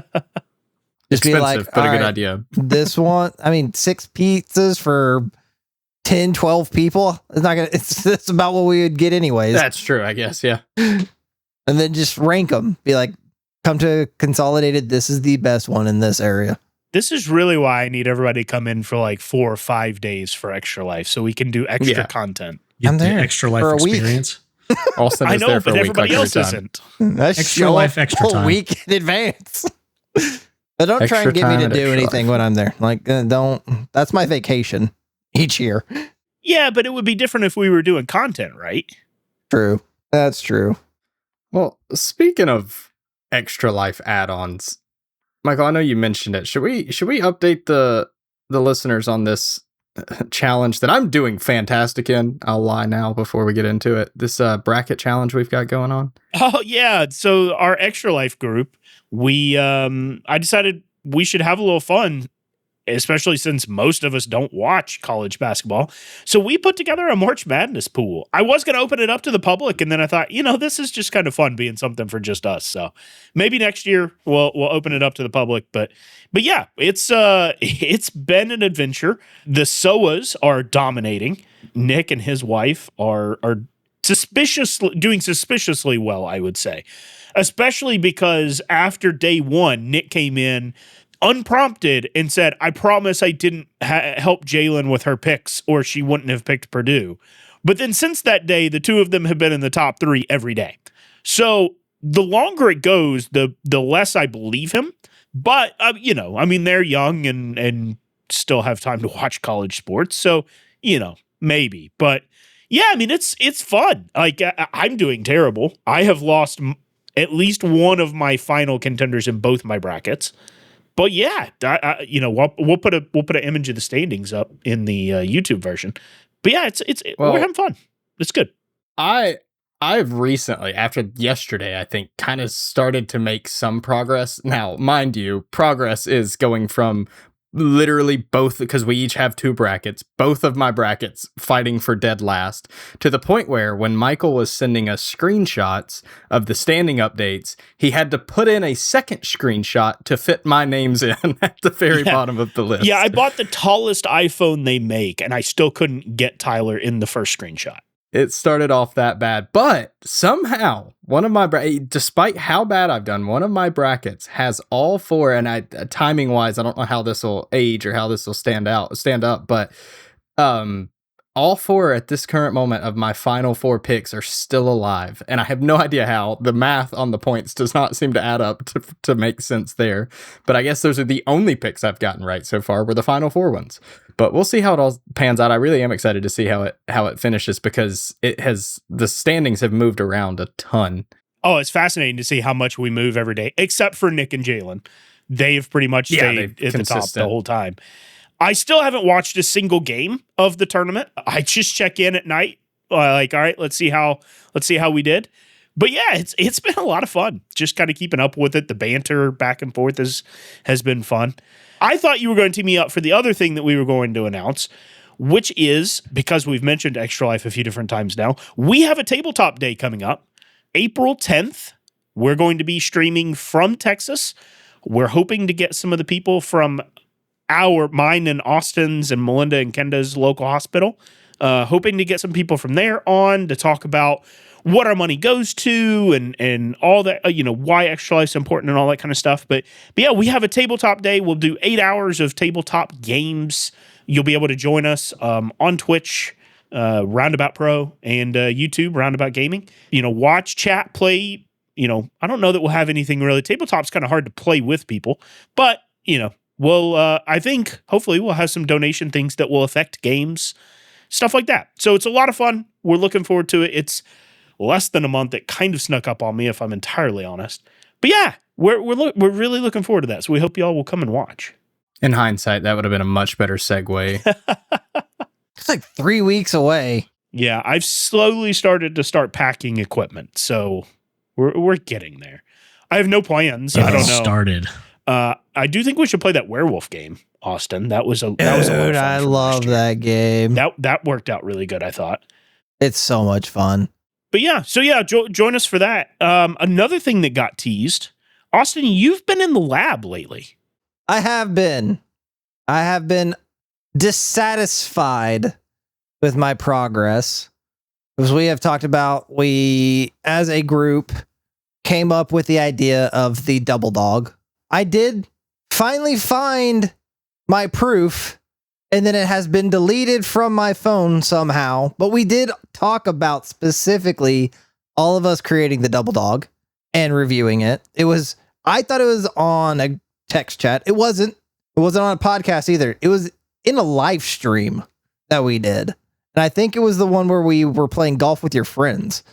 A: Just be
C: Expensive,
A: like,
C: but a
A: all
C: good
A: right,
C: idea.
A: this one, I mean, 6 pizzas for 10, 12 people. It's not gonna, it's about what we would get anyways.
C: That's true, I guess. Yeah.
A: And then just rank them. Be like, come to Consolidated. This is the best one in this area.
F: This is really why I need everybody to come in for like 4 or 5 days for Extra Life so we can do extra
C: Yeah.
F: content.
B: Get
A: I'm
B: the
A: there
B: extra life
A: for a week.
B: experience.
C: Austin
F: I
C: is
F: know,
C: there for
F: but
C: a week,
F: everybody
C: like
F: else
C: every time.
F: isn't.
A: I
B: Extra
A: show
B: life,
A: up
B: extra
A: a
B: time.
A: week in advance. But don't try
C: Extra
A: and get me
C: time
A: to
C: and
A: do
C: extra
A: anything
C: life.
A: when I'm there. Like, don't. That's my vacation each year.
F: Yeah, but it would be different if we were doing content, right?
A: True. That's true.
C: Well, speaking of extra life add-ons, Michael, I know you mentioned it. Should we update the listeners on this challenge that I'm doing fantastic in? I'll lie now before we get into it. This bracket challenge we've got going on.
F: Oh yeah. So our Extra Life group, I decided we should have a little fun, especially since most of us don't watch college basketball. So we put together a March Madness pool. I was going to open it up to the public, and then I thought, this is just kind of fun being something for just us. So maybe next year we'll open it up to the public. But yeah, it's been an adventure. The SOAs are dominating. Nick and his wife are doing suspiciously well, I would say, especially because after day one, Nick came in unprompted and said, I promise I didn't help Jalen with her picks or she wouldn't have picked Purdue. But then since that day, the two of them have been in the top 3 every day. So the longer it goes, the less I believe him. But, they're young and still have time to watch college sports. So, maybe. But yeah, it's fun. Like I'm doing terrible. I have lost at least one of my final contenders in both my brackets. But yeah, we'll put an image of the standings up in the YouTube version. But yeah, we're having fun. It's good.
C: I've recently, after yesterday, I think, kind of started to make some progress. Now, mind you, progress is going from literally both, because we each have 2 brackets, both of my brackets fighting for dead last, to the point where when Michael was sending us screenshots of the standing updates, he had to put in a second screenshot to fit my names in at the very bottom of the list.
F: Yeah, I bought the tallest iPhone they make, and I still couldn't get Tyler in the first screenshot.
C: It started off that bad, but somehow one of my despite how bad I've done, one of my brackets has all 4, and timing wise, I don't know how this will age or how this will stand up, but all 4 at this current moment of my final 4 picks are still alive, and I have no idea how. The math on the points does not seem to add up to make sense there, but I guess those are the only picks I've gotten right so far were the final 4 ones. But we'll see how it all pans out. I really am excited to see how it finishes, because the standings have moved around a ton.
F: Oh, it's fascinating to see how much we move every day, except for Nick and Jalen. They've pretty much stayed at the top the whole time. I still haven't watched a single game of the tournament. I just check in at night, all right, let's see how we did. But yeah, it's been a lot of fun. Just kind of keeping up with it. The banter back and forth has been fun. I thought you were going to tee me up for the other thing that we were going to announce, which is, because we've mentioned Extra Life a few different times now, we have a tabletop day coming up, April 10th. We're going to be streaming from Texas. We're hoping to get some of the people from mine and Austin's and Melinda and Kenda's local hospital. Hoping to get some people from there on to talk about what our money goes to and all that, why Extra Life's important and all that kind of stuff. But yeah, we have a tabletop day. We'll do 8 hours of tabletop games. You'll be able to join us on Twitch, Roundabout Pro, and YouTube, Roundabout Gaming. Watch, chat, play. I don't know that we'll have anything really. Tabletop's kind of hard to play with people, but, we'll, I think, hopefully we'll have some donation things that will affect games, stuff like that. So it's a lot of fun. We're looking forward to it. It's less than a month. It kind of snuck up on me, if I'm entirely honest. But yeah, we're really looking forward to that. So we hope y'all will come and watch.
C: In hindsight, that would have been a much better segue.
A: It's like 3 weeks away.
F: Yeah, I've slowly started to packing equipment, so we're getting there. I have no plans. I don't know.
B: Started.
F: I do think we should play that werewolf game, Austin. That was a lot of fun.
A: I love that game.
F: That worked out really good, I thought.
A: It's so much fun.
F: But yeah, join us for that. Another thing that got teased, Austin, you've been in the lab lately.
A: I have been dissatisfied with my progress. As we have talked about, we, as a group, came up with the idea of the double dog. I did finally find my proof, and then it has been deleted from my phone somehow. But we did talk about specifically all of us creating the double dog and reviewing it. I thought it was on a text chat. It wasn't on a podcast either. It was in a live stream that we did. And I think it was the one where we were playing golf with your friends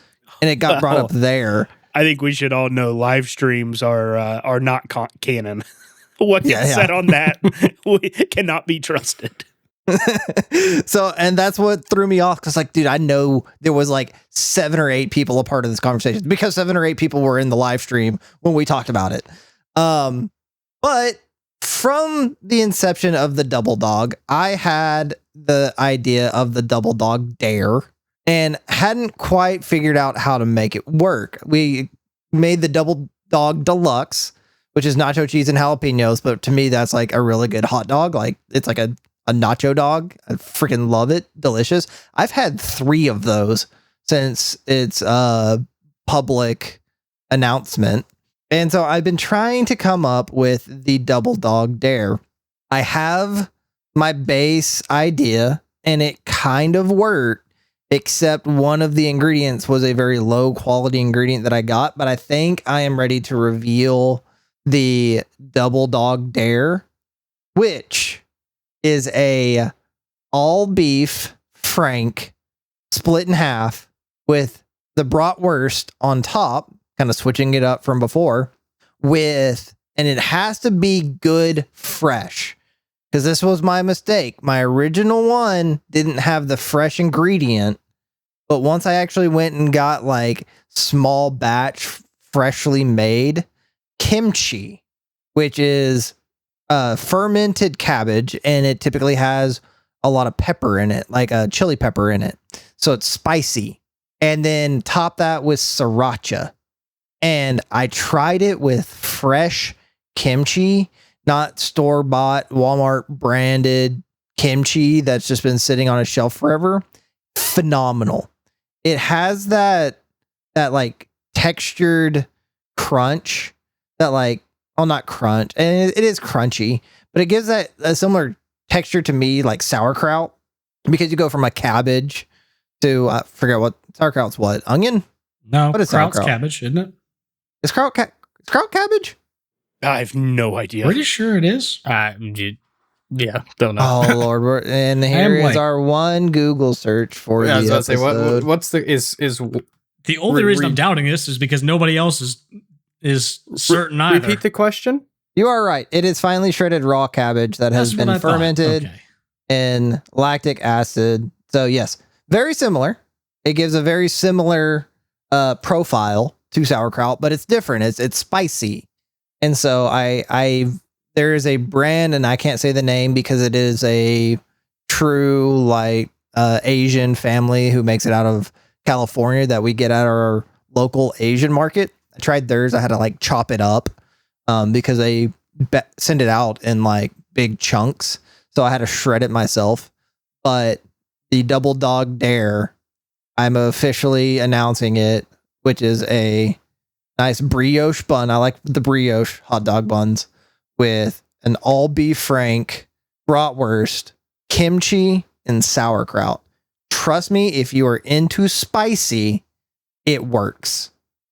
A: and it got brought up there.
F: I think we should all know live streams are not canon. What gets said on that cannot be trusted.
A: So, and that's what threw me off. Cause like, dude, I know there was like 7 or 8 people a part of this conversation because 7 or 8 people were in the live stream when we talked about it. But from the inception of the double dog, I had the idea of the double dog dare and hadn't quite figured out how to make it work. We made the double dog deluxe, which is nacho cheese and jalapenos. But to me, that's like a really good hot dog. Like it's like a nacho dog. I freaking love it. Delicious. I've had 3 of those since its public announcement. And so I've been trying to come up with the double dog dare. I have my base idea and it kind of worked, except one of the ingredients was a very low quality ingredient that I got, but I think I am ready to reveal the double dog dare, which is a all beef Frank split in half with the bratwurst on top, kind of switching it up from before and it has to be good fresh. Because this was my mistake. My original one didn't have the fresh ingredient, but once I actually went and got like small batch freshly made kimchi, which is fermented cabbage, and it typically has a lot of pepper in it, like a chili pepper in it. So it's spicy. And then top that with sriracha. And I tried it with fresh kimchi, not store-bought Walmart branded kimchi that's just been sitting on a shelf forever. Phenomenal. It has that like textured crunch that like, oh, not crunch. And it is crunchy, but it gives that a similar texture to me, like sauerkraut, because you go from a cabbage to, I forget what sauerkraut's what, onion?
B: No,
A: what is
B: kraut's
A: sauerkraut?
B: cabbage, isn't it?
A: Is kraut cabbage?
F: I have no idea.
B: Pretty sure it is.
C: Yeah, don't know.
A: Oh Lord! And here is our one Google search for
C: I was
A: the
C: about to say,
A: episode.
C: what's the is
B: The only reason I'm doubting this is because nobody else is certain either.
C: repeat the question?
A: You are right. It is finely shredded raw cabbage that has
B: That's what
A: been
B: I thought.
A: fermented
B: Okay.
A: in lactic acid. So yes, very similar. It gives a very similar profile to sauerkraut, but it's different. It's spicy. And so there is a brand, and I can't say the name because it is a true like Asian family who makes it out of California that we get at our local Asian market. I tried theirs. I had to like chop it up because they send it out in like big chunks. So I had to shred it myself. But the Double Dog Dare, I'm officially announcing it, which is a nice brioche bun. I like the brioche hot dog buns with an all beef frank, bratwurst, kimchi, and sauerkraut. Trust me, if you are into spicy, it works.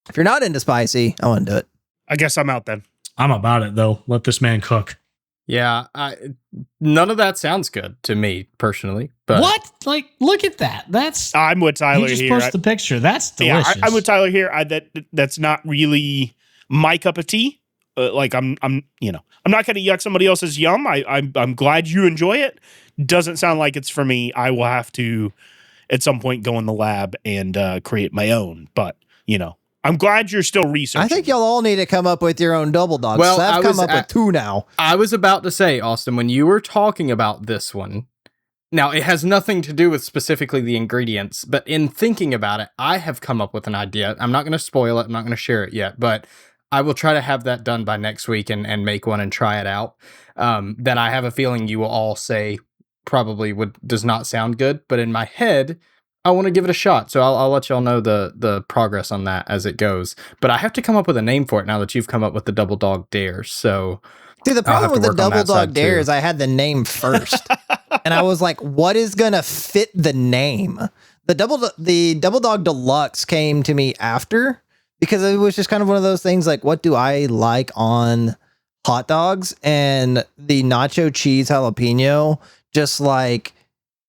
A: If you're not into spicy, I wouldn't do it.
F: I guess I'm out then.
B: I'm about it though. Let this man cook.
C: Yeah, none of that sounds good to me personally. But
B: What? Like, look at that. That's
F: I'm with Tyler
B: he just
F: here.
B: posted the picture. That's delicious.
F: I'm with Tyler here. That's not really my cup of tea. Like I'm not going to yuck somebody else's yum. I'm glad you enjoy it. Doesn't sound like it's for me. I will have to at some point go in the lab and create my own. But I'm glad you're still researching.
A: I think y'all all need to come up with your own double dogs.
C: Well,
A: So I've
C: I
A: come
C: was
A: up with 2 now.
C: I was about to say, Austin, when you were talking about this one, now it has nothing to do with specifically the ingredients, but in thinking about it, I have come up with an idea. I'm not going to spoil it. I'm not going to share it yet, but I will try to have that done by next week and make one and try it out. That I have a feeling you will all say probably does not sound good, but in my head, I want to give it a shot. So I'll let y'all know the progress on that as it goes. But I have to come up with a name for it now that you've come up with the Double Dog Dare. So
A: See, the
C: I'll
A: problem
C: have
A: with
C: to
A: the
C: work on
A: Double
C: that side,
A: Dog Dare
C: too.
A: is I had the name first. And I was like, what is going to fit the name? The Double Dog Deluxe came to me after because it was just kind of one of those things like, what do I like on hot dogs? And the nacho cheese jalapeno, just like,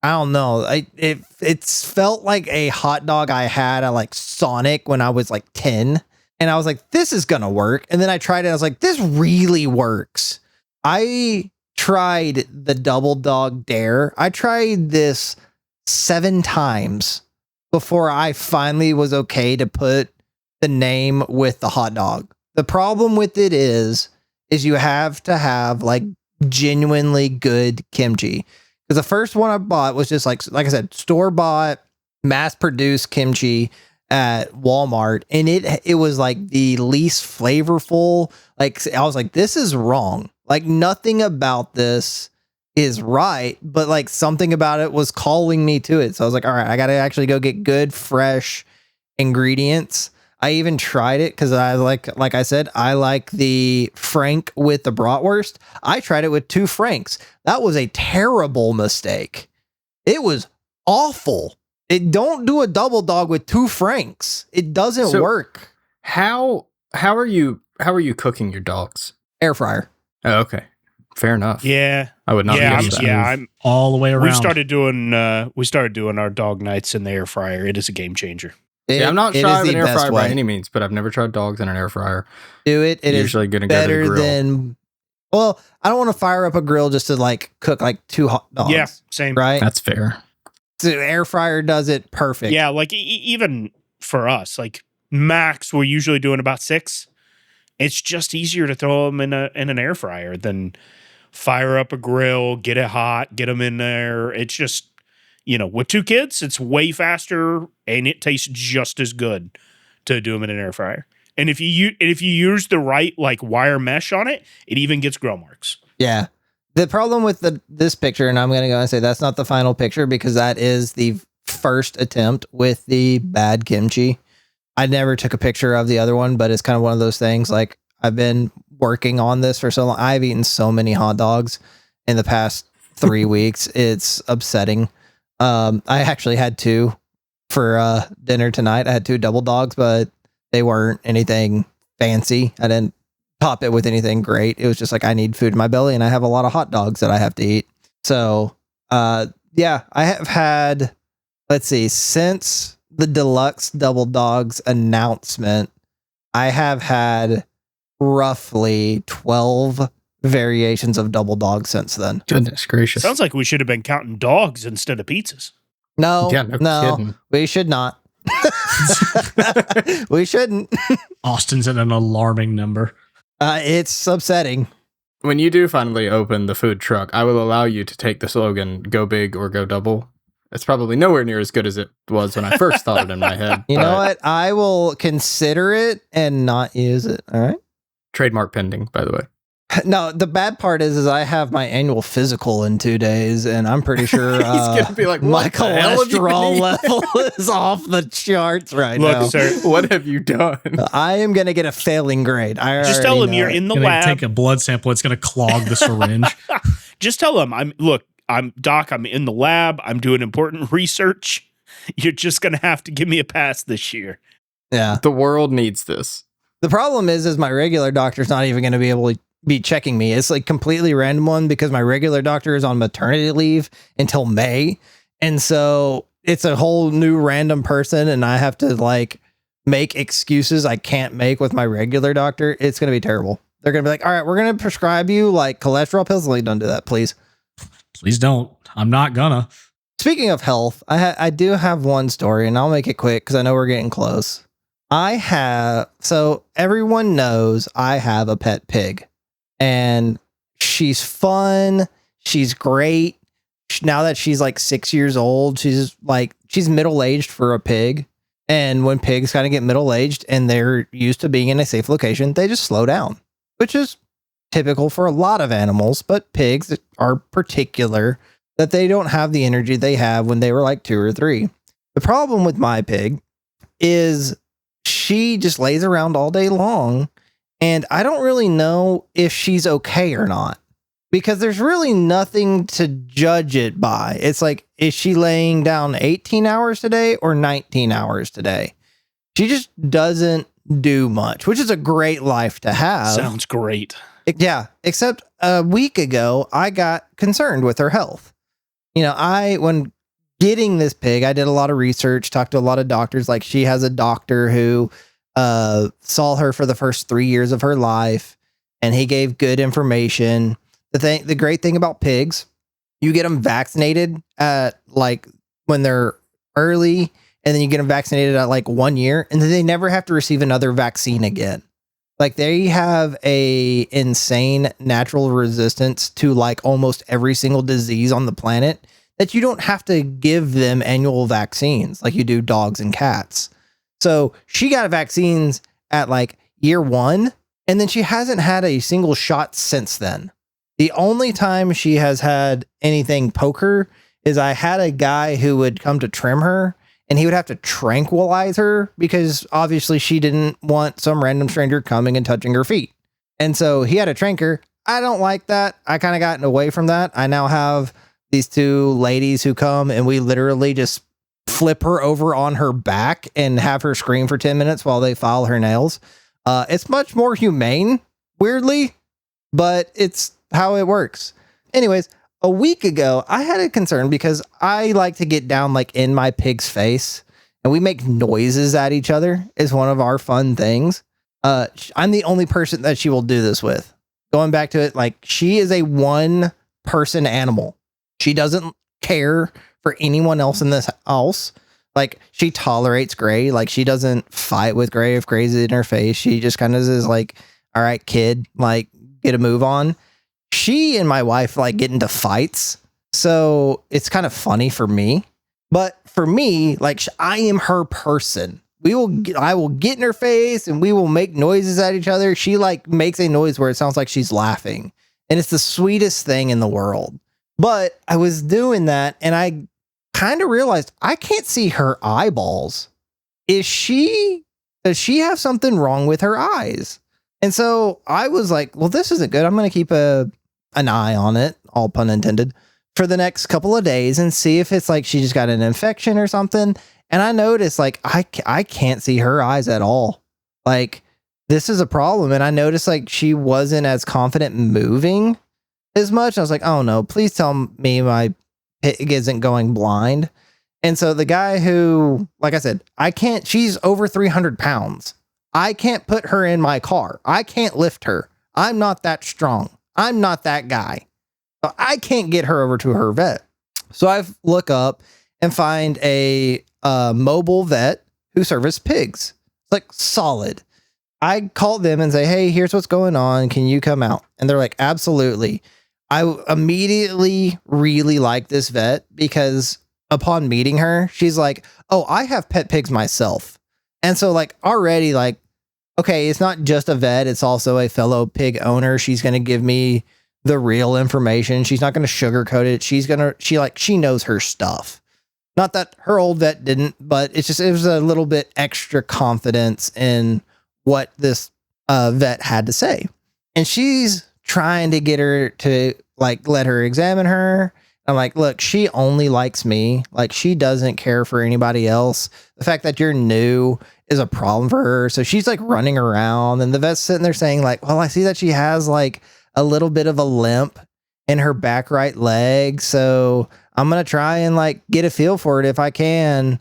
A: I don't know. It's felt like a hot dog I had at like Sonic when I was like 10. And I was like, this is going to work. And then I tried it. I was like, this really works. I tried the Double Dog Dare. I tried this 7 times before I finally was okay to put the name with the hot dog. The problem with it is you have to have like genuinely good kimchi. Because the first one I bought was just like I said, store-bought, mass-produced kimchi at Walmart, and it was like the least flavorful. Like I was like, this is wrong. Like nothing about this is right, but like something about it was calling me to it. So I was like, all right, I got to actually go get good, fresh ingredients. I even tried it because I like I said, I like the Frank with the bratwurst. I tried it with 2 Franks. That was a terrible mistake. It was awful. It don't do a double dog with 2 Franks. It doesn't work.
C: How are you cooking your dogs?
A: Air fryer.
C: Oh, okay. Fair enough.
F: Yeah.
C: I would not
F: Yeah,
C: guess that.
F: I'm
B: all the way around.
F: we started doing our dog nights in the air fryer. It is a game changer.
C: Yeah, I'm not
A: it
C: shy
A: is
C: of an
A: the
C: air
A: best
C: fryer by
A: way.
C: any means, but I've never tried dogs in an air fryer.
A: Do it. It is
C: Usually going to go to the
A: better
C: grill.
A: than. Well, I don't want to fire up a grill just to like cook like 2 hot dogs.
F: Yeah, same.
A: Right.
C: That's fair.
A: So air fryer does it perfect.
F: Yeah, like even for us, like max, we're usually doing about 6. It's just easier to throw them in an air fryer than fire up a grill, get it hot, get them in there. It's just, with 2 kids, it's way faster and it tastes just as good to do them in an air fryer. And if you use the right like wire mesh on it, it even gets grill marks.
A: Yeah. The problem with this picture, and I'm going to go and say that's not the final picture because that is the first attempt with the bad kimchi. I never took a picture of the other one, but it's kind of one of those things. Like I've been working on this for so long. I've eaten so many hot dogs in the past 3 weeks. It's upsetting. I actually had 2 for dinner tonight. I had 2 double dogs, but they weren't anything fancy. I didn't top it with anything great. It was just like I need food in my belly and I have a lot of hot dogs that I have to eat. So yeah, I have had, let's see, since the deluxe double dogs announcement, I have had roughly 12 variations of double dog since then.
C: Goodness gracious.
F: Sounds like we should have been counting dogs instead of pizzas.
A: No,
C: Yeah, no
A: no,
C: kidding.
A: we should not. We shouldn't.
B: Austin's at an alarming number.
A: It's upsetting.
C: When you do finally open the food truck, I will allow you to take the slogan, go big or go double. It's probably nowhere near as good as it was when I first thought it in my head.
A: You know
C: but
A: what? I will consider it and not use it. All right.
C: Trademark pending, by the way.
A: No, the bad part is I have my annual physical in 2 days, and I'm pretty sure
C: He's gonna be like,
A: my
C: "What the hell have you been
A: cholesterol
C: eating?"
A: level is off the charts right
F: Look,
A: now.
F: sir,
C: What have you done?
A: I am going to get a failing grade. I
F: just tell
A: already
F: him you're
A: know it.
F: in the
D: Gonna
F: lab.
D: take a blood sample. It's going to clog the syringe.
F: Just tell him I'm Doc, I'm in the lab. I'm doing important research. You're just going to have to give me a pass this year.
A: Yeah.
C: The world needs this.
A: The problem is my regular doctor's not even going to be able to be checking me. It's like completely random one because my regular doctor is on maternity leave until May. And so it's a whole new random person and I have to like make excuses I can't make with my regular doctor. It's going to be terrible. They're going to be like, all right, we're going to prescribe you like cholesterol pills. Like, don't do that, please.
D: Please don't. I'm not gonna.
A: Speaking of health, I do have one story and I'll make it quick because I know we're getting close. So everyone knows I have a pet pig and she's fun. She's great. Now that she's like 6 years old, she's middle-aged for a pig. And when pigs kind of get middle-aged and they're used to being in a safe location, they just slow down, which is typical for a lot of animals, but pigs are particular that they don't have the energy they have when they were like 2 or 3. The problem with my pig is she just lays around all day long, and I don't really know if she's okay or not because there's really nothing to judge it by. It's like, is she laying down 18 hours today or 19 hours today? She just doesn't do much, which is a great life to have.
F: Sounds great.
A: Yeah, except a week ago, I got concerned with her health. When getting this pig, I did a lot of research, talked to a lot of doctors. Like she has a doctor who saw her for the first 3 years of her life, and he gave good information. The great thing about pigs, you get them vaccinated at like when they're early, and then you get them vaccinated at like 1 year, and then they never have to receive another vaccine again. Like they have a insane natural resistance to like almost every single disease on the planet that you don't have to give them annual vaccines like you do dogs and cats. So she got vaccines at like year 1, and then she hasn't had a single shot since then. The only time she has had anything poke her is I had a guy who would come to trim her, and he would have to tranquilize her because obviously she didn't want some random stranger coming and touching her feet. And so he had to trank her. I don't like that. I kind of gotten away from that. I now have these 2 ladies who come and we literally just flip her over on her back and have her scream for 10 minutes while they file her nails. It's much more humane, weirdly, but it's how it works. Anyways, a week ago, I had a concern because I like to get down like in my pig's face and we make noises at each other is one of our fun things. I'm the only person that she will do this with. Going back to it, like she is a 1-person animal. She doesn't care for anyone else in this house. Like she tolerates Gray. Like she doesn't fight with Gray if Gray's in her face. She just kind of is like, all right, kid, like get a move on. She and my wife like get into fights. So it's kind of funny for me, but for me, like I am her person. I will get in her face and we will make noises at each other. She like makes a noise where it sounds like she's laughing, and it's the sweetest thing in the world. But I was doing that and I kind of realized I can't see her eyeballs. Does she have something wrong with her eyes? And so I was like, well, this isn't good. I'm going to keep an eye on it, all pun intended, for the next couple of days and see if it's like she just got an infection or something. And I noticed like I can't see her eyes at all. Like this is a problem. And I noticed like she wasn't as confident moving as much. I was like, oh no, please tell me my pig isn't going blind. And so the guy who, like I said, she's over 300 pounds. I can't put her in my car. I can't lift her. I'm not that strong. I'm not that guy. So I can't get her over to her vet. So I look up and find a mobile vet who service pigs. It's like solid. I call them and say, hey, here's what's going on. Can you come out? And they're like, absolutely. I immediately really like this vet because upon meeting her, she's like, oh, I have pet pigs myself. And so like already like okay, it's not just a vet, it's also a fellow pig owner. She's going to give me the real information. She's not going to sugarcoat it. She knows her stuff. Not that her old vet didn't, but it was a little bit extra confidence in what this vet had to say. And she's trying to get her to like let her examine her. I'm like, look, she only likes me. Like, she doesn't care for anybody else. The fact that you're new is a problem for her. So she's like running around, and the vet's sitting there saying like, well, I see that she has like a little bit of a limp in her back right leg. So I'm going to try and like get a feel for it if I can,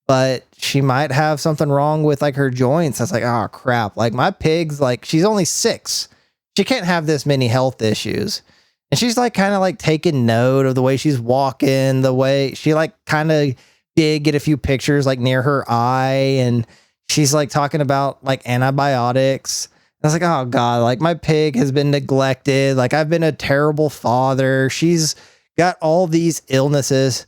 A: but she might have something wrong with like her joints. I was like, oh crap. Like, my pig's like, she's only 6. She can't have this many health issues. And she's like kind of like taking note of the way she's walking, the way she like kind of did get a few pictures like near her eye. And she's like talking about like antibiotics. I was like, oh God, like my pig has been neglected. Like, I've been a terrible father. She's got all these illnesses.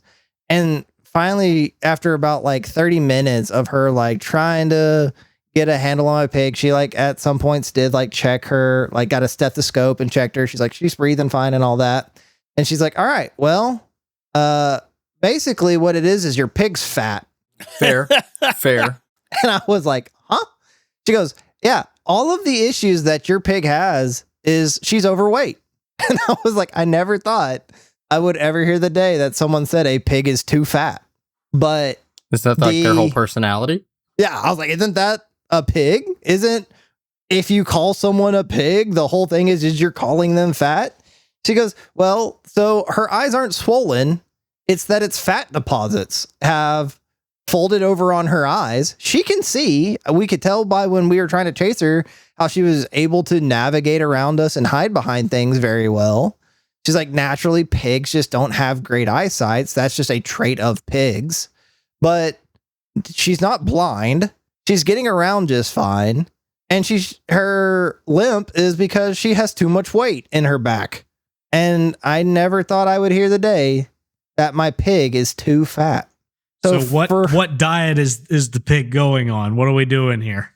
A: And finally, after about like 30 minutes of her like trying to get a handle on my pig, she like at some points did like check her, like got a stethoscope and checked her. She's like, she's breathing fine and all that. And she's like, all right, well, basically what it is your pig's fat.
C: Fair. Fair.
A: And I was like, huh? She goes, yeah, all of the issues that your pig has is she's overweight. And I was like, I never thought I would ever hear the day that someone said a pig is too fat. But
C: is that like their whole personality?
A: Yeah, I was like, isn't that a pig? Isn't, if you call someone a pig, the whole thing is you're calling them fat? She goes, well, so her eyes aren't swollen. It's that its fat deposits have folded over on her eyes. She can see. We could tell by when we were trying to chase her how she was able to navigate around us and hide behind things very well. She's like, naturally, pigs just don't have great eyesight. That's just a trait of pigs. But she's not blind. She's getting around just fine. And her limp is because she has too much weight in her back. And I never thought I would hear the day that my pig is too fat.
B: So what diet is the pig going on? What are we doing here?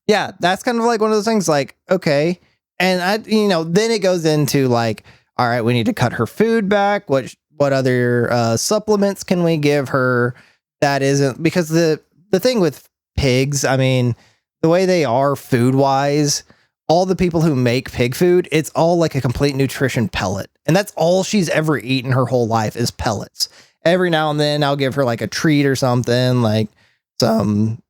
A: Yeah, that's kind of like one of those things like, okay. And then it goes into like, all right, we need to cut her food back. What other supplements can we give her? That isn't, because the thing with pigs, I mean, the way they are food wise, all the people who make pig food, it's all like a complete nutrition pellet. And that's all she's ever eaten her whole life is pellets. Every now and then I'll give her like a treat or something, like some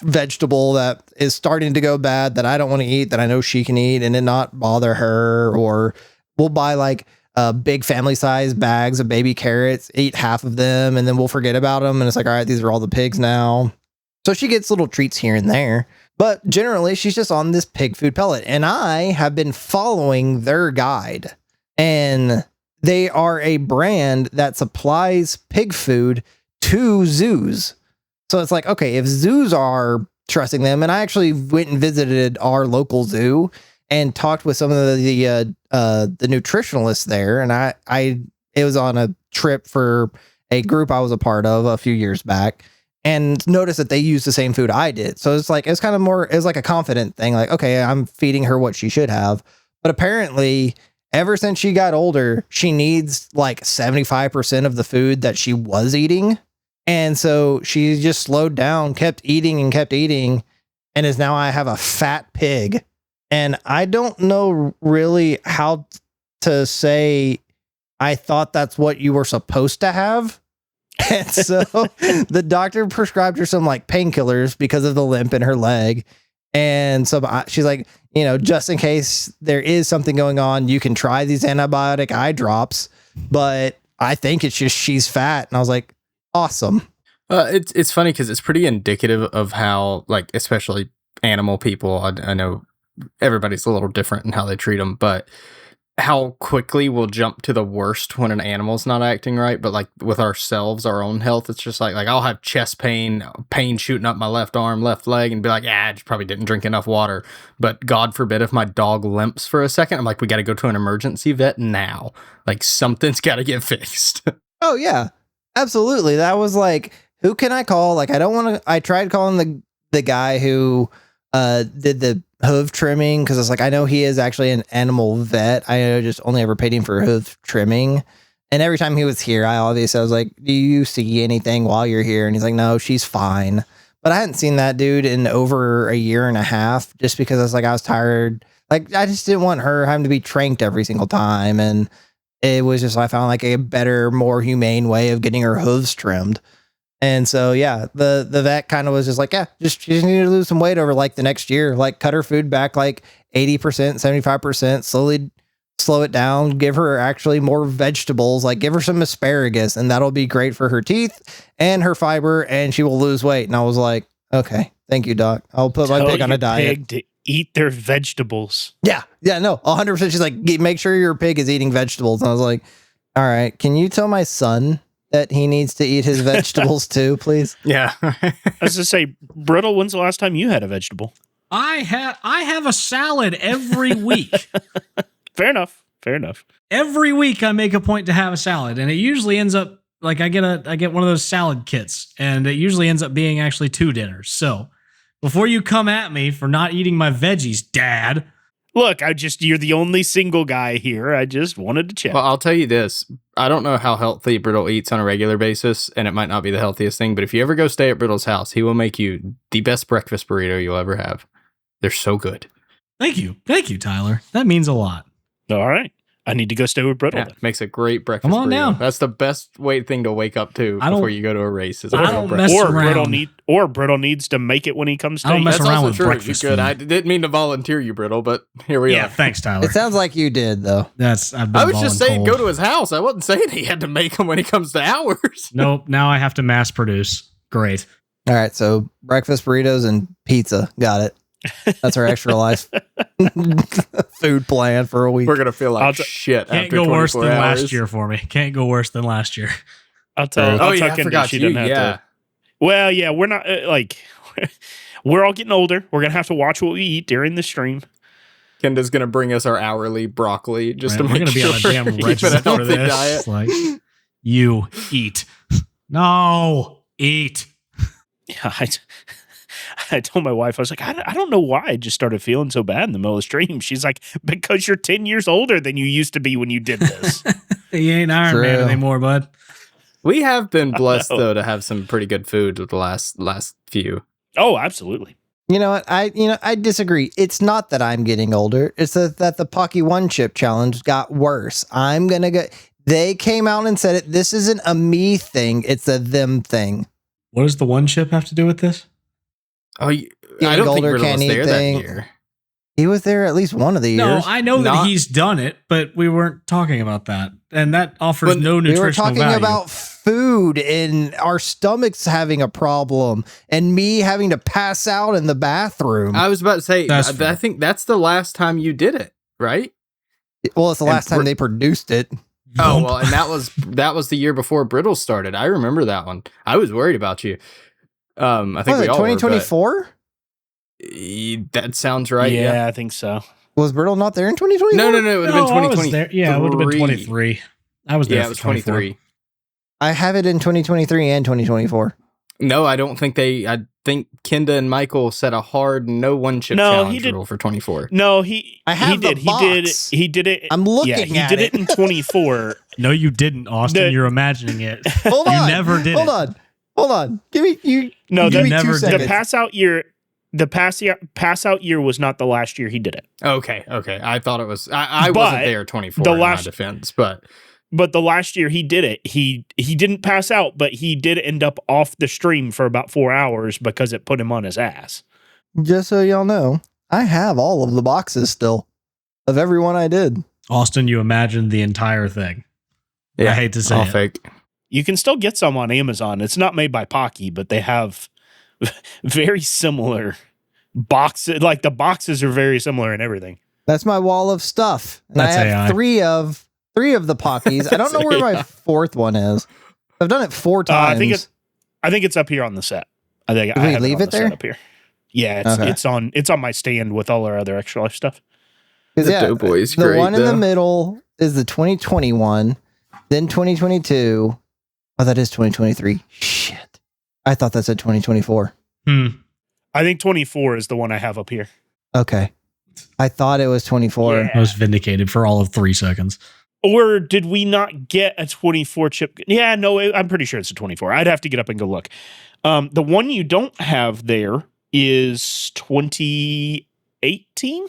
A: vegetable that is starting to go bad that I don't want to eat, that I know she can eat and it not bother her. Or we'll buy like big family size bags of baby carrots, eat half of them, and then we'll forget about them. And it's like, all right, these are all the pigs now. So she gets little treats here and there, but generally she's just on this pig food pellet. And I have been following their guide, and they are a brand that supplies pig food to zoos. So it's like, okay, if zoos are trusting them, and I actually went and visited our local zoo and talked with some of the nutritionalists there. And it was on a trip for a group I was a part of a few years back, and noticed that they used the same food I did. So it's like, it's like a confident thing. Like, okay, I'm feeding her what she should have. But apparently ever since she got older, she needs like 75% of the food that she was eating. And so she just slowed down, kept eating. And is now I have a fat pig. And I don't know really how to say, I thought that's what you were supposed to have. And so the doctor prescribed her some like painkillers because of the limp in her leg. And so she's like, just in case there is something going on, you can try these antibiotic eye drops, but I think it's just she's fat. And I was like, awesome.
C: It's funny because it's pretty indicative of how, like, especially animal people, I know everybody's a little different in how they treat them, but how quickly we'll jump to the worst when an animal's not acting right. But like with ourselves, our own health, it's just like I'll have chest pain shooting up my left arm, left leg, and be like, I just probably didn't drink enough water. But God forbid if my dog limps for a second, I'm like, we got to go to an emergency vet now. Like, something's got to get fixed.
A: Oh yeah, absolutely. That was like, who can I call? Like, I tried calling the guy who did the hoof trimming because it's like I know he is actually an animal vet. I just only ever paid him for hoof trimming. And every time he was here, I was like, do you see anything while you're here? And he's like, no, she's fine. But I hadn't seen that dude in over a year and a half just because I was tired. Like, I just didn't want her having to be tranked every single time. And it was just, I found like a better, more humane way of getting her hooves trimmed. And so, yeah, the vet kind of was just like, yeah, she just needed to lose some weight over like the next year, like cut her food back like 80%, 75%, slowly slow it down, give her actually more vegetables, like give her some asparagus, and that'll be great for her teeth and her fiber, and she will lose weight. And I was like, okay, thank you, doc. I'll put my pig on a diet.
F: Pig to eat their vegetables.
A: Yeah, no, 100%. She's like, make sure your pig is eating vegetables. And I was like, all right, can you tell my son that he needs to eat his vegetables too, please?
C: Yeah.
F: I was to say, Brittle, when's the last time you had a vegetable?
B: I have a salad every week.
F: Fair enough.
B: Every week I make a point to have a salad, and it usually ends up like I get one of those salad kits, and it usually ends up being actually 2 dinners. So before you come at me for not eating my veggies, Dad.
F: Look, you're the only single guy here. I just wanted to check.
C: Well, I'll tell you this. I don't know how healthy Brittle eats on a regular basis, and it might not be the healthiest thing, but if you ever go stay at Brittle's house, he will make you the best breakfast burrito you'll ever have. They're so good.
B: Thank you, Tyler. That means a lot.
F: All right. I need to go stay with Brittle
C: Yeah,
F: then.
C: makes a great breakfast
B: Come on
C: burrito.
B: down.
C: That's the best thing to wake up to before you go to a race. Is a
B: I
C: Brittle
B: don't
C: breakfast.
B: mess
F: Or Brittle needs to make it when he comes to
B: I don't
F: eat.
B: mess
C: That's
B: around
C: also
B: with
C: true.
B: breakfast
C: You could.
B: food.
C: I didn't mean to volunteer you, Brittle, but here we
B: Yeah,
C: are.
B: thanks, Tyler.
A: It sounds like you did, though.
B: I've been
C: I was just saying
B: voluntold.
C: go to his house. I wasn't saying he had to make them when he comes to ours.
B: Nope. Now I have to mass produce. Great.
A: All right, so breakfast burritos and pizza. Got it. That's our extra life food plan for a week.
C: We're gonna feel
F: I'll
C: like
F: t-
C: shit
B: Can't
C: after
B: go
C: 24
B: worse than
C: hours.
B: last year for me. Can't go worse than last year.
F: I'll tell
C: Oh yeah,
F: Kendi
C: I forgot
F: she
C: you.
F: doesn't have
C: Yeah.
F: to. Well, yeah, we're not we're all getting older. We're gonna have to watch what we eat during the stream.
C: Kenda's gonna bring us our hourly broccoli just
B: Man,
C: to
B: we're
C: make
B: gonna be
C: sure
B: on a damn
C: we keep
B: regimen
C: a
B: for
C: healthy
B: this.
C: diet.
B: Like, you eat. No, eat.
F: Yeah, I told my wife, I was like, I don't know why I just started feeling so bad in the middle of the stream. She's like, because you're 10 years older than you used to be when you did this.
B: He ain't Iron Man
A: True.
B: anymore, bud.
C: We have been blessed
F: know.
C: though to have some pretty good food with the last few.
F: Oh, absolutely.
A: You know what? I disagree. It's not that I'm getting older. It's that the Pocky One Chip Challenge got worse. I'm gonna go. They came out and said it. This isn't a me thing. It's a them thing.
B: What does the one chip have to do with this?
C: Oh, I
A: Getting
C: don't think
A: older
C: Riddle was
A: can't eat
C: there
A: thing.
C: that year.
A: He was there at least one of the
B: No,
A: years.
B: I know that
C: Not-
B: he's done it, but we weren't talking about that, and that offers
C: But
B: no
A: we
B: nutritional
A: were talking
B: value.
A: about food and our stomachs having a problem and me having to pass out in the bathroom.
C: I was about to say,
B: That's
C: I
B: fair.
C: think that's the last time you did it, right?
A: Well, it's the
C: and
A: last time they produced it.
C: Oh
B: Yump.
C: well, and that was the year before Brittle started. I remember that one. I was worried about you. I think
A: Was
C: we
A: it
C: all were, but-
A: 2024?
C: That sounds right. Yeah.
F: I think so.
A: Was Brittle not there in 2024?
C: No, it would have been
B: No, I was
C: 2023.
B: there. Yeah, it would have been 23. I was there.
C: Yeah,
B: for
C: it was
B: 24.
C: 23.
A: I have it in 2023 and 2024.
C: No, I don't think I think Kenda and Michael set a hard no one chip
F: No, he
C: challenge
F: did-
C: rule for 24.
F: No,
A: I have
F: he
A: the
F: did.
A: box.
F: He did it.
A: I'm looking
F: yeah, he
A: at
F: did
A: it.
F: it in 24.
B: No, you didn't, Austin.
F: The-
B: You're imagining it.
A: Hold
B: You
A: on.
B: never did
A: Hold
B: it.
A: on. Hold on. Give me you.
F: No,
A: give
B: you
A: me
B: never
A: 2
B: did
A: seconds.
F: The pass out year was not the last year he did it.
C: Okay. I thought it was. I
F: But
C: wasn't there 24
F: the
C: in
F: last-
C: my defense, but
F: But the last year he did it, he didn't pass out, but he did end up off the stream for about 4 hours because it put him on his ass.
A: Just so y'all know, I have all of the boxes still of every one I did.
B: Austin, you imagined the entire thing. I hate to say
C: all
B: it.
C: fake.
F: You can still get some on Amazon. It's not made by Pocky, but they have very similar boxes. Like the boxes are very similar and everything.
A: That's my wall of stuff, and
B: That's
A: I have
B: AI.
A: three of the Pockies. I don't know where my
F: AI.
A: fourth one is. I've done it 4 times.
F: I think it's up here on the set. I think
A: Did
F: I
A: we
F: have
A: leave
F: on
A: it
F: the set
A: there?
F: up here. Yeah,
A: Okay.
F: it's on my stand with all our other extra life stuff.
A: 'Cause,
C: The Doughboy's
A: the
C: great,
A: one in the
C: though.
A: middle is the 2021, then 2022. Oh, that is 2023. Shit, I thought that said 2024.
F: I think 24 is the one I have up here.
A: Okay. I thought it was 24.
F: Yeah.
B: I was vindicated for all of 3 seconds.
F: Or did we not get a 24 chip? Yeah, no, I'm pretty sure it's a 24. I'd have to get up and go look. The one you don't have there is 2018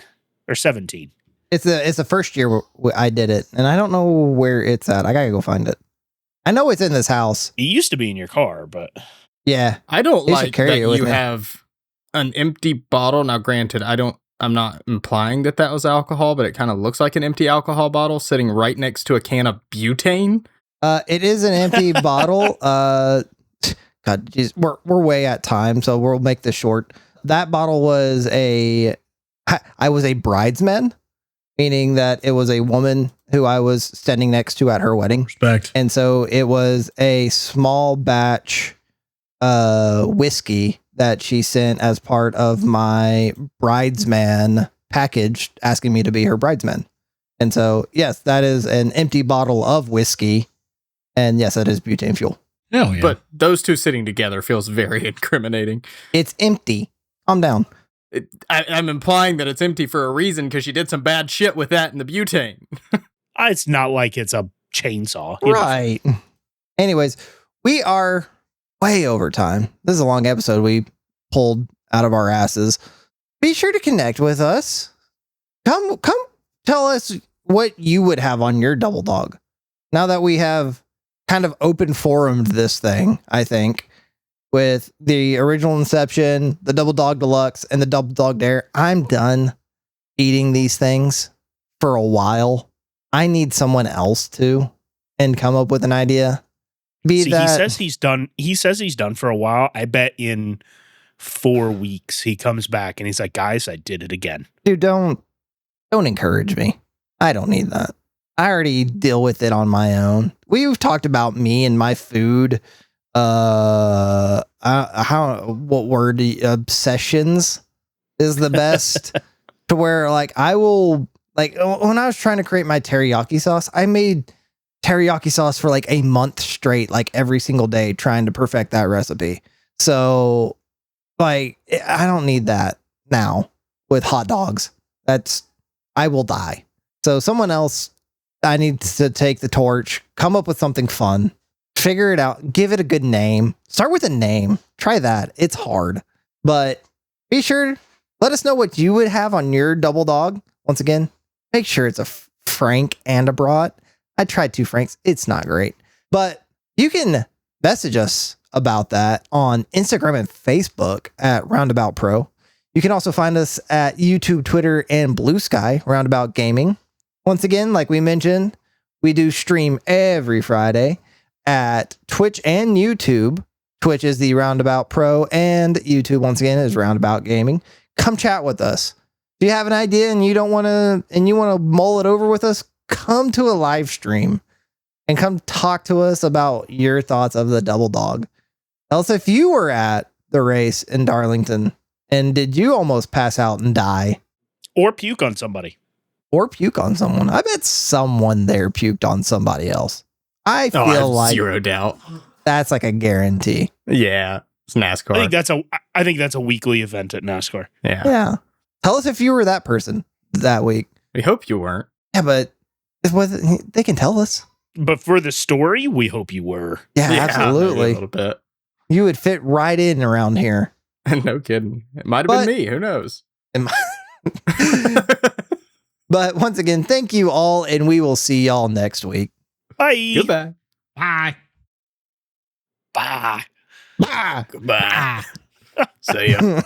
F: or 17.
A: It's the first year I did it, and I don't know where it's at. I gotta go find it. I know it's in this house.
F: It used to be in your car, but
A: Yeah.
C: I don't
A: They should
C: like
A: carry
C: that
A: it with
C: you
A: me.
C: have an empty bottle. Now, granted, I'm not implying that was alcohol, but it kind of looks like an empty alcohol bottle sitting right next to a can of butane.
A: It is an empty bottle. God, geez, we're way at time, so we'll make this short. That bottle was I was a bridesman, meaning that it was a woman who I was standing next to at her wedding.
B: Respect.
A: And so it was a small batch whiskey that she sent as part of my bridesman package asking me to be her bridesman. And so, yes, that is an empty bottle of whiskey. And yes, that is butane fuel.
B: Hell yeah.
C: But those two sitting together feels very incriminating.
A: It's empty. Calm down.
C: I'm implying that it's empty for a reason because she did some bad shit with that in the butane.
F: it's not like it's a chainsaw. you know.
A: Right. Anyways, we are way over time. This is a long episode we pulled out of our asses. Be sure to connect with us. Come tell us what you would have on your double dog. Now that we have kind of open forumed this thing, I think, with the original Inception, the Double Dog Deluxe, and the Double Dog Dare, I'm done eating these things for a while. I need someone else to and come up with an idea.
F: See, he says he's done. He says he's done for a while. I bet in 4 weeks he comes back and he's like, "Guys, I did it again."
A: Dude, don't encourage me. I don't need that. I already deal with it on my own. We've talked about me and my food. What word? Obsessions is the best. To where like I will like when I was trying to create my teriyaki sauce, I made teriyaki sauce for like a month straight, like every single day, trying to perfect that recipe. So like I don't need that now with hot dogs. I will die. So someone else, I need to take the torch, come up with something fun, figure it out, give it a good name. Start with a name. Try that. It's hard. But be sure, let us know what you would have on your double dog. Once again, make sure it's a Frank and a brat. I tried 2 Franks. It's not great. But you can message us about that on Instagram and Facebook at Roundabout Pro. You can also find us at YouTube, Twitter, and Blue Sky, Roundabout Gaming. Once again, like we mentioned, we do stream every Friday at Twitch and YouTube. Twitch is the Roundabout Pro, and YouTube, once again, is Roundabout Gaming. Come chat with us. If you have an idea and you want to mull it over with us, come to a live stream and come talk to us about your thoughts of the double dog. Else, if you were at the race in Darlington and did you almost pass out and die
F: Or puke on somebody.
A: or puke on someone, I bet someone there puked on somebody else. I
C: I
A: feel
C: have
A: like
C: zero doubt.
A: that's like a guarantee.
C: Yeah, it's NASCAR.
F: I think that's a weekly event at NASCAR.
C: yeah.
A: Yeah. Tell us if you were that person that week.
C: We hope you weren't.
A: Yeah, but they can tell us.
F: But for the story, we hope you were.
A: Yeah,
C: maybe
A: absolutely.
C: a little bit.
A: You would fit right in around here.
C: No kidding. It might have
A: But-
C: been me. Who knows?
A: But once again, thank you all, and we will see y'all next week.
F: Bye.
C: Goodbye.
B: Bye.
F: Bye.
A: Bye.
F: Goodbye.
B: Bye.
C: See ya.